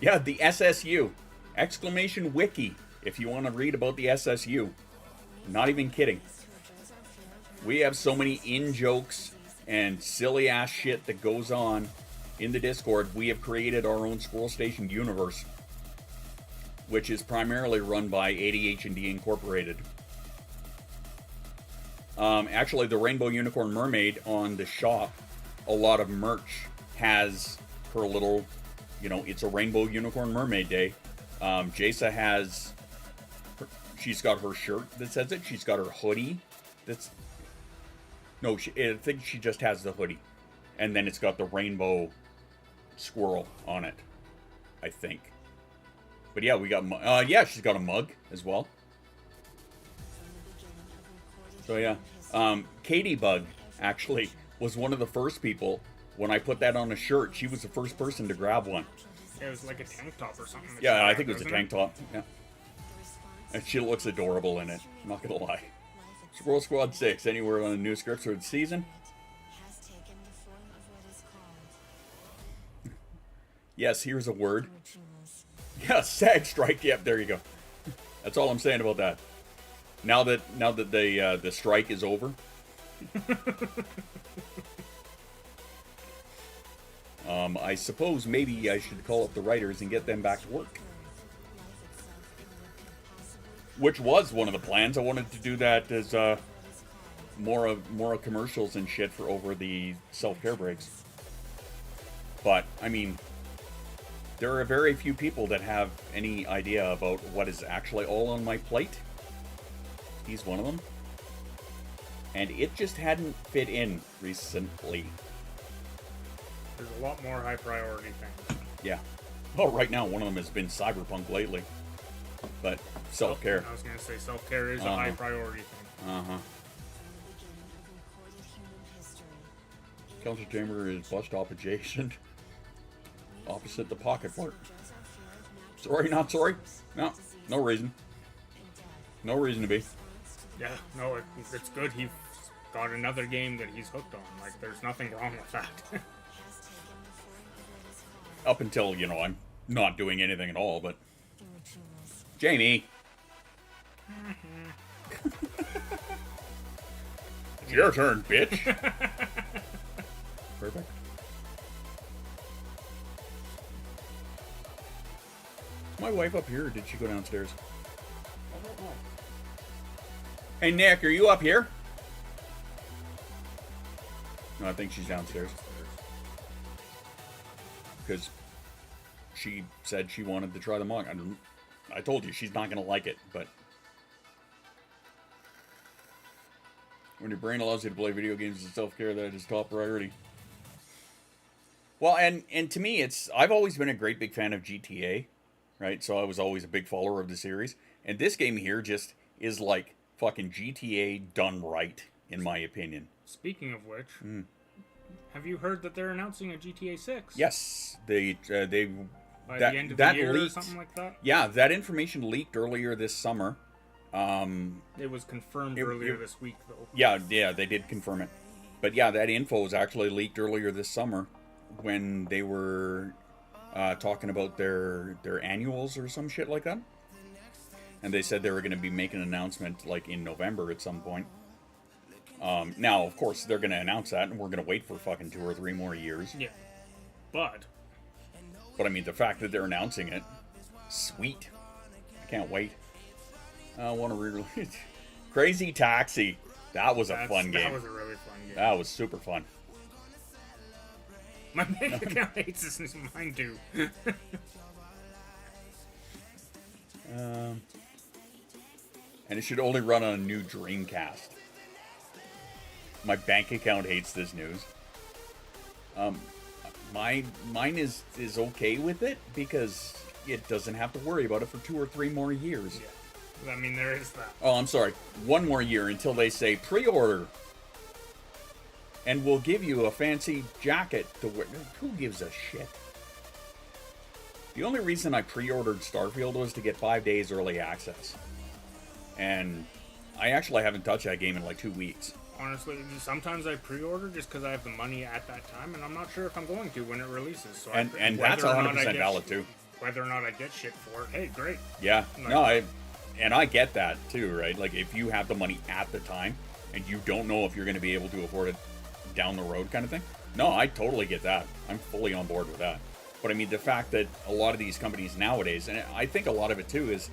[SPEAKER 7] Yeah, the SSU. Exclamation wiki if you want to read about the SSU. Not even kidding. We have so many in-jokes and silly ass shit that goes on in the Discord. We have created our own Squirrel Station universe, which is primarily run by ADHD Incorporated. Actually, the Rainbow Unicorn Mermaid on the shop, a lot of merch has her little, it's a Rainbow Unicorn Mermaid Day. Jasa has, she's got her shirt that says it. She's got her hoodie I think she just has the hoodie. And then it's got the rainbow squirrel on it, I think. But yeah, we got, she's got a mug as well. So yeah, Katie Bug actually was one of the first people. When I put that on a shirt, she was the first person to grab one.
[SPEAKER 1] Yeah, it was like a tank top or something.
[SPEAKER 7] Yeah, I think it was a tank top. Yeah, and she looks adorable in it. I'm not gonna lie. Squirrel Squad 6, anywhere on the new scripts for the season. Yes, here's a word. Yeah, SAG strike. Yep, there you go. That's all I'm saying about that. Now that the strike is over. I suppose maybe I should call up the writers and get them back to work. Which was one of the plans. I wanted to do that as more of commercials and shit for over the self-care breaks. But I mean, there are very few people that have any idea about what is actually all on my plate. He's one of them. And it just hadn't fit in recently.
[SPEAKER 1] There's a lot more high priority things.
[SPEAKER 7] Yeah. Oh, right now, one of them has been Cyberpunk lately. But self-care.
[SPEAKER 1] I was going to say self-care is a high priority thing.
[SPEAKER 7] Uh-huh. Council chamber is bus stop adjacent. Opposite the pocket park. Sorry, not sorry? No, no reason. No reason to be.
[SPEAKER 1] Yeah, no, it's good. He's got another game that he's hooked on. Like, there's nothing wrong with that.
[SPEAKER 7] Up until, I'm not doing anything at all, but... Jamie! It's your turn, bitch! Perfect. Is my wife up here, or did she go downstairs?
[SPEAKER 3] I don't know.
[SPEAKER 7] Hey, Nick, are you up here? No, I think she's downstairs. Because she said she wanted to try the mug. I told you, she's not going to like it, but... When your brain allows you to play video games and self-care, that is top priority. Well, and to me, I've always been a great big fan of GTA, right? So I was always a big follower of the series. And this game here just is like fucking GTA done right, in my opinion.
[SPEAKER 1] Speaking of which, have you heard that they're announcing a GTA 6?
[SPEAKER 7] Yes, they
[SPEAKER 1] By
[SPEAKER 7] that,
[SPEAKER 1] the end of
[SPEAKER 7] that
[SPEAKER 1] the year
[SPEAKER 7] leaked,
[SPEAKER 1] or something like that?
[SPEAKER 7] Yeah, that information leaked earlier this summer.
[SPEAKER 1] It was confirmed earlier this week, though.
[SPEAKER 7] Yeah, they did confirm it. But yeah, that info was actually leaked earlier this summer when they were talking about their annuals or some shit like that. And they said they were going to be making an announcement like in November at some point. Now, of course, they're going to announce that, and we're going to wait for fucking 2 or 3 more years.
[SPEAKER 1] Yeah. But
[SPEAKER 7] I mean, the fact that they're announcing it, sweet. I can't wait. I want to re-release Crazy Taxi. That was a fun game.
[SPEAKER 1] That was a really fun game.
[SPEAKER 7] That was super fun.
[SPEAKER 1] My bank account hates this, and mine too.
[SPEAKER 7] And it should only run on a new Dreamcast. My bank account hates this news. Mine is okay with it because it doesn't have to worry about it for 2 or 3 more years.
[SPEAKER 1] Yeah. I mean, there is that.
[SPEAKER 7] Oh, I'm sorry. 1 more year until they say pre-order. And we'll give you a fancy jacket to wear. Who gives a shit? The only reason I pre-ordered Starfield was to get 5 days early access. And I actually haven't touched that game in like 2 weeks.
[SPEAKER 1] Honestly, sometimes I pre-order just because I have the money at that time, and I'm not sure if I'm going to when it releases. So
[SPEAKER 7] And that's 100% valid too.
[SPEAKER 1] Whether or not I get shit for it, hey, great.
[SPEAKER 7] Yeah,
[SPEAKER 1] Like,
[SPEAKER 7] no, I get that too, right? Like if you have the money at the time and you don't know if you're going to be able to afford it down the road kind of thing. No, I totally get that. I'm fully on board with that. But I mean, the fact that a lot of these companies nowadays, and I think a lot of it too, is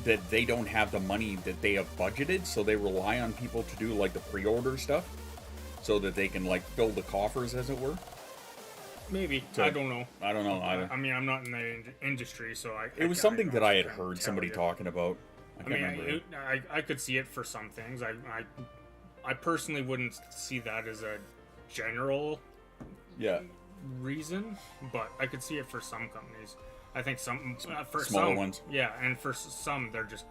[SPEAKER 7] that they don't have the money that they have budgeted, so they rely on people to do like the pre-order stuff so that they can like fill the coffers, as it were.
[SPEAKER 1] Maybe.
[SPEAKER 7] So,
[SPEAKER 1] I don't know.
[SPEAKER 7] I don't know either.
[SPEAKER 1] I mean, I'm not in the industry, so
[SPEAKER 7] It was something that I had heard somebody talking about. I can't remember.
[SPEAKER 1] I could see it for some things. I personally wouldn't see that as a general reason, but I could see it for some companies. I think some for
[SPEAKER 7] smaller
[SPEAKER 1] some
[SPEAKER 7] ones.
[SPEAKER 1] Yeah, and for some they're just,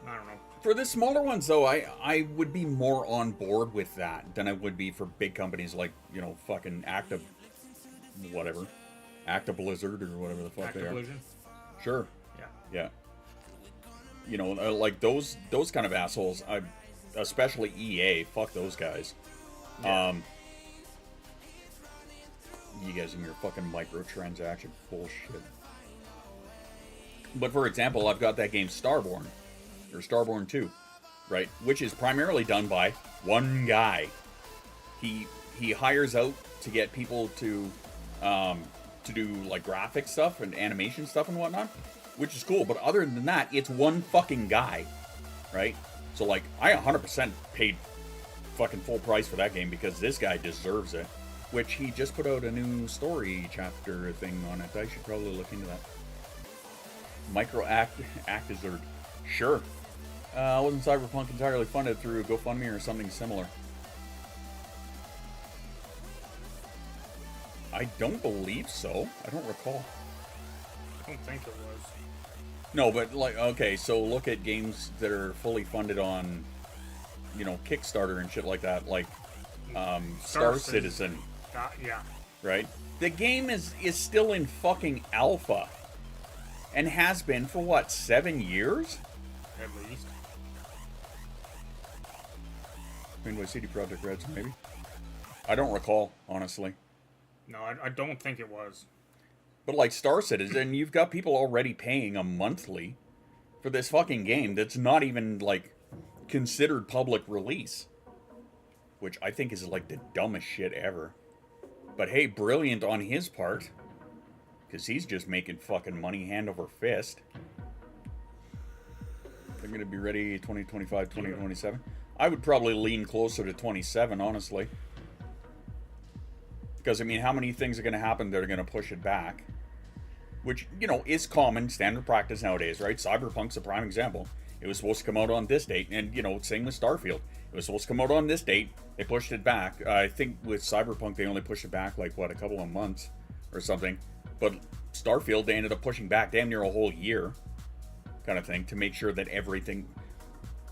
[SPEAKER 1] I don't know.
[SPEAKER 7] For the smaller ones, though, I would be more on board with that than I would be for big companies like, you know, fucking Acta Blizzard or whatever the fuck they are.
[SPEAKER 1] Activision?
[SPEAKER 7] Sure.
[SPEAKER 1] Yeah.
[SPEAKER 7] You know, like those kind of assholes. Especially EA. Fuck those guys.
[SPEAKER 1] Yeah.
[SPEAKER 7] You guys and your fucking microtransaction bullshit. But for example, I've got that game Starborn, or Starborn 2, right? Which is primarily done by one guy. He hires out to get people to do like graphic stuff and animation stuff and whatnot, which is cool. But other than that, it's one fucking guy, right? So like, I 100% paid fucking full price for that game because this guy deserves it. Which he just put out a new story chapter thing on it. I should probably look into that. Actizard. Sure. Wasn't Cyberpunk entirely funded through GoFundMe or something similar? I don't believe so. I don't recall.
[SPEAKER 1] I don't think it was.
[SPEAKER 7] No, but like, okay, so look at games that are fully funded on, you know, Kickstarter and shit like that, like Star Citizen.
[SPEAKER 1] Yeah.
[SPEAKER 7] Right? The game is still in fucking alpha. And has been for what, 7 years?
[SPEAKER 1] At least.
[SPEAKER 7] Made by CD Projekt Red, maybe? I don't recall, honestly.
[SPEAKER 1] No, I don't think it was.
[SPEAKER 7] But like Star Citizen, you've got people already paying a monthly for this fucking game that's not even, like, considered public release. Which I think is, like, the dumbest shit ever. But hey, brilliant on his part. Because he's just making fucking money hand over fist. They're going to be ready 2025, 2027. I would probably lean closer to 27, honestly. Because, I mean, how many things are going to happen that are going to push it back? Which, you know, is common, standard practice nowadays, right? Cyberpunk's a prime example. It was supposed to come out on this date, and, you know, same with Starfield. It was supposed to come out on this date. They pushed it back. I think with Cyberpunk, they only pushed it back, like, what, a couple of months or something. But Starfield, they ended up pushing back damn near a whole year. kind of thing, to make sure that everything...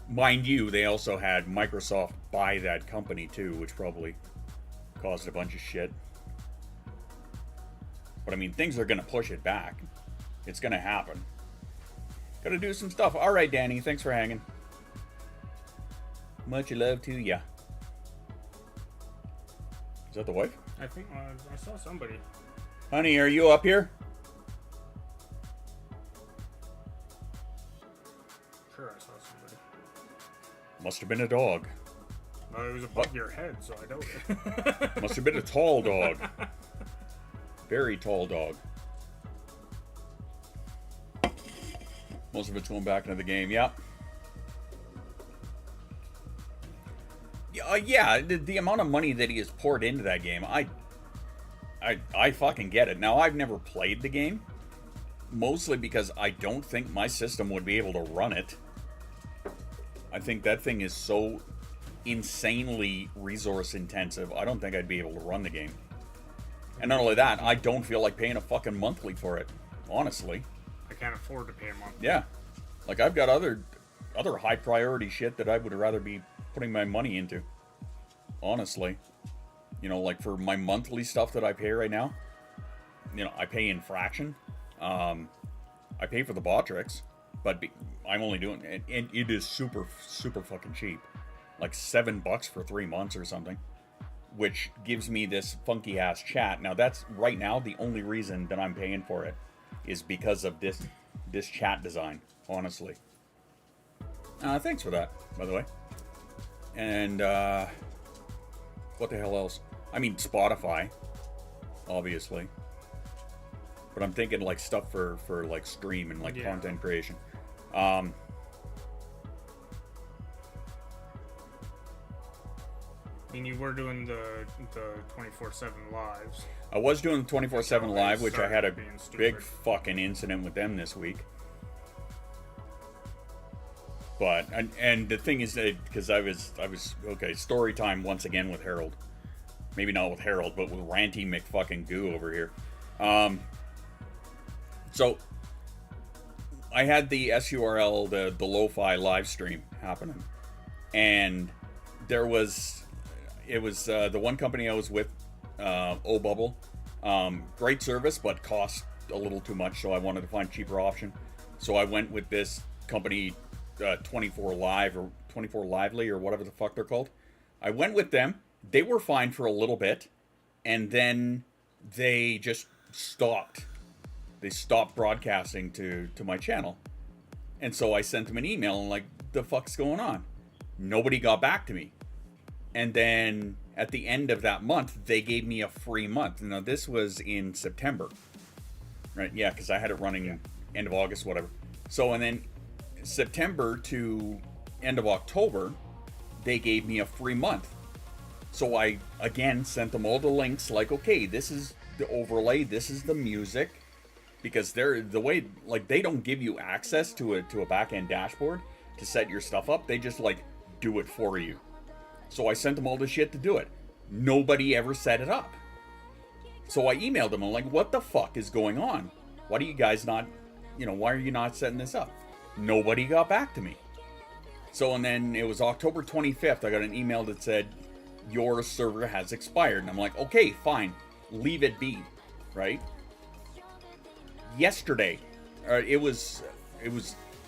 [SPEAKER 7] Mind you, they also had Microsoft buy that company too, which probably caused a bunch of shit. But I mean, things are going to push it back. It's going to happen. Gotta do some stuff. Alright, Danny, thanks for hanging. Much love to ya. Is that the wife?
[SPEAKER 1] I think I saw somebody.
[SPEAKER 7] Honey, are you up here?
[SPEAKER 1] Sure, I saw somebody.
[SPEAKER 7] Must have been a dog.
[SPEAKER 1] It was above your head, so I don't.
[SPEAKER 7] Must have been a tall dog. Very tall dog. Most of it's going back into the game. Yep. Yeah, the amount of money that he has poured into that game, I fucking get it. Now, I've never played the game, mostly because I don't think my system would be able to run it. I think that thing is so insanely resource intensive, I don't think I'd be able to run the game. And not only that, I don't feel like paying a fucking monthly for it, honestly.
[SPEAKER 1] I can't afford to pay a month.
[SPEAKER 7] Yeah. Like, I've got other high priority shit that I would rather be putting my money into. Honestly. You know, like for my monthly stuff that I pay right now, you know, I pay in fraction. I pay for the Botrix, but I'm only doing it, and it is super, super fucking cheap. Like $7 for 3 months or something. Which gives me this funky ass chat. Now that's right now the only reason that I'm paying for it is because of this chat design, honestly. Thanks for that, by the way. And what the hell else? I mean, Spotify, obviously. But I'm thinking like stuff for like stream and like content creation.
[SPEAKER 1] I mean, you were doing the 24/7 lives.
[SPEAKER 7] I was doing 24/7 live, which I had a
[SPEAKER 1] being stupid.
[SPEAKER 7] big fucking incident with them this week. But and the thing is that because I was okay, story time once again with Harold. Maybe not with Harold, but with Ranty McFucking Goo over here. So I had the SURL, the lo-fi live stream happening, and it was the one company I was with, O-Bubble. Great service, but cost a little too much, so I wanted to find a cheaper option. So I went with this company, 24 Live or 24 Lively or whatever the fuck they're called. I went with them. They were fine for a little bit, and then they just stopped. They stopped broadcasting to my channel. And so I sent them an email and like, the fuck's going on? Nobody got back to me. And then at the end of that month, they gave me a free month. Now, this was in September. Right? Yeah, because I had it running end of August, whatever. So, and then September to end of October, they gave me a free month. So I, again, sent them all the links, like, okay, this is the overlay, this is the music. Because they're, the way, like, they don't give you access to a back-end dashboard to set your stuff up. They just, like, do it for you. So I sent them all the shit to do it. Nobody ever set it up. So I emailed them. I'm like, what the fuck is going on? Why do you guys not, why are you not setting this up? Nobody got back to me. So, and then it was October 25th. I got an email that said, your server has expired. And I'm like, okay, fine. Leave it be. Right? Yesterday, it was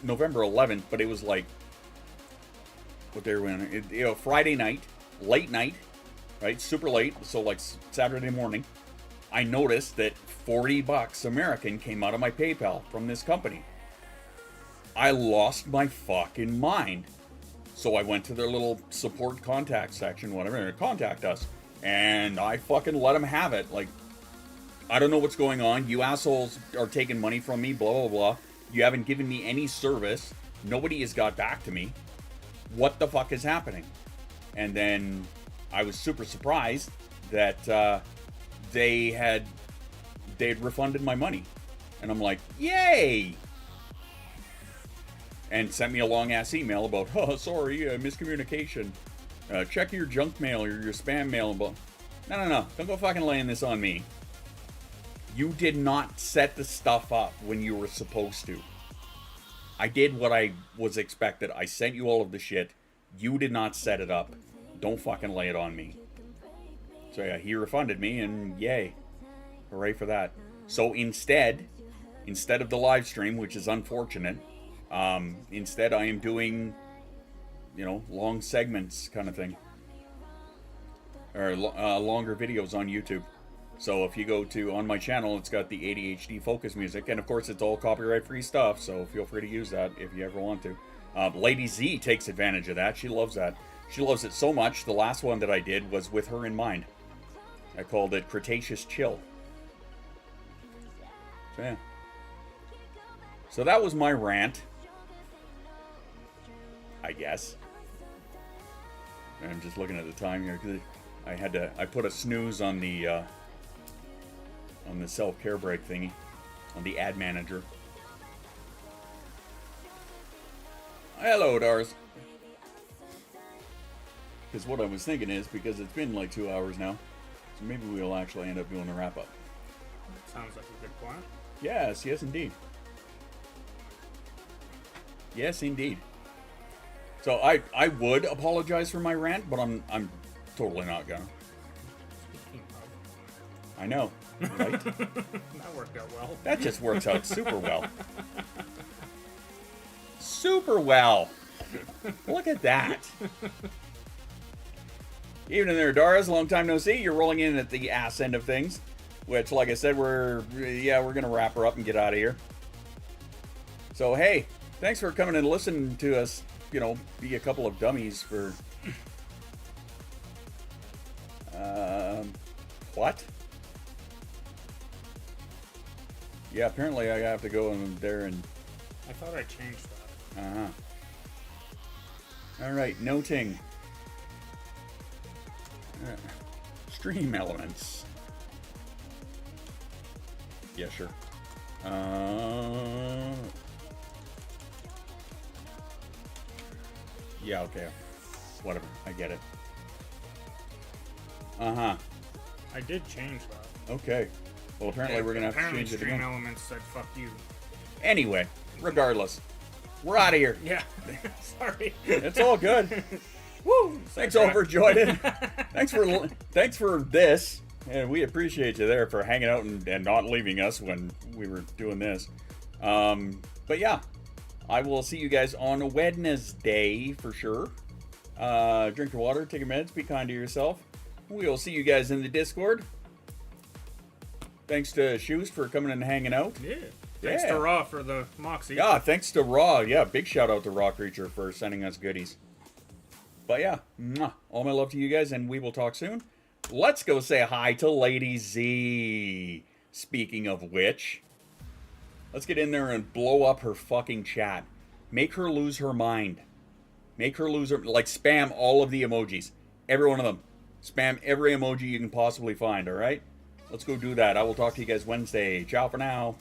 [SPEAKER 7] November 11th, but it was like, what they were in, Friday night, late night, right? Super late, so like Saturday morning. I noticed that $40 American came out of my PayPal from this company. I lost my fucking mind. So I went to their little support contact section, whatever, and contact us. And I fucking let them have it. Like, I don't know what's going on. You assholes are taking money from me, blah, blah, blah. You haven't given me any service. Nobody has got back to me. What the fuck is happening? And then I was super surprised that they had refunded my money. And I'm like, yay! And sent me a long ass email about, oh, sorry, miscommunication. Check your junk mail or your spam mail. No. Don't go fucking laying this on me. You did not set the stuff up when you were supposed to. I did what I was expected. I sent you all of the shit. You did not set it up. Don't fucking lay it on me. So yeah, he refunded me, and yay. Hooray for that. So instead of the live stream, which is unfortunate, instead I am doing, you know, long segments kind of thing. Or longer videos on YouTube. So if you go to, on my channel, it's got the ADHD focus music. And of course, it's all copyright-free stuff, so feel free to use that if you ever want to. Lady Z takes advantage of that. She loves that. She loves it so much, the last one that I did was with her in mind. I called it Cretaceous Chill. So yeah. So that was my rant. I guess. I'm just looking at the time here, because I put a snooze on the self-care break thingy, on the ad manager. Hello, Doris. Because what I was thinking is, because it's been like 2 hours now, so maybe we'll actually end up doing the wrap-up.
[SPEAKER 1] Sounds like a good plan.
[SPEAKER 7] Yes, yes indeed. Yes, indeed. So I would apologize for my rant, but I'm totally not gonna. I know, right?
[SPEAKER 1] That worked out well.
[SPEAKER 7] That just works out super well. Super well. Look at that. Evening there, Doris. Long time no see. You're rolling in at the ass end of things, which, like I said, we're gonna wrap her up and get out of here. So hey, thanks for coming and listening to us. You know, be a couple of dummies for. What? Yeah, apparently I have to go in there and.
[SPEAKER 1] I thought I changed that.
[SPEAKER 7] Alright, noting. Stream elements. Yeah, sure. Yeah, okay. Whatever, I get it.
[SPEAKER 1] I did change that.
[SPEAKER 7] Okay. Well, apparently we're gonna have to change it
[SPEAKER 1] Stream
[SPEAKER 7] again.
[SPEAKER 1] Elements said fuck you.
[SPEAKER 7] Anyway, regardless, we're out of here.
[SPEAKER 1] Yeah. Sorry.
[SPEAKER 7] It's all good. Woo! Thanks all for joining. Thanks for this, and we appreciate you there for hanging out and not leaving us when we were doing this. But yeah, I will see you guys on Wednesday for sure. Drink your water, take your meds, be kind to yourself. We will see you guys in the Discord. Thanks to Shoes for coming and hanging out.
[SPEAKER 1] Yeah. Thanks to Raw for the Moxie.
[SPEAKER 7] Yeah, thanks to Raw. Yeah, big shout out to Raw Creature for sending us goodies. But yeah, all my love to you guys, and we will talk soon. Let's go say hi to Lady Z. Speaking of which, let's get in there and blow up her fucking chat. Make her lose her mind. Make her lose her... Like, spam all of the emojis. Every one of them. Spam every emoji you can possibly find, alright? Let's go do that. I will talk to you guys Wednesday. Ciao for now.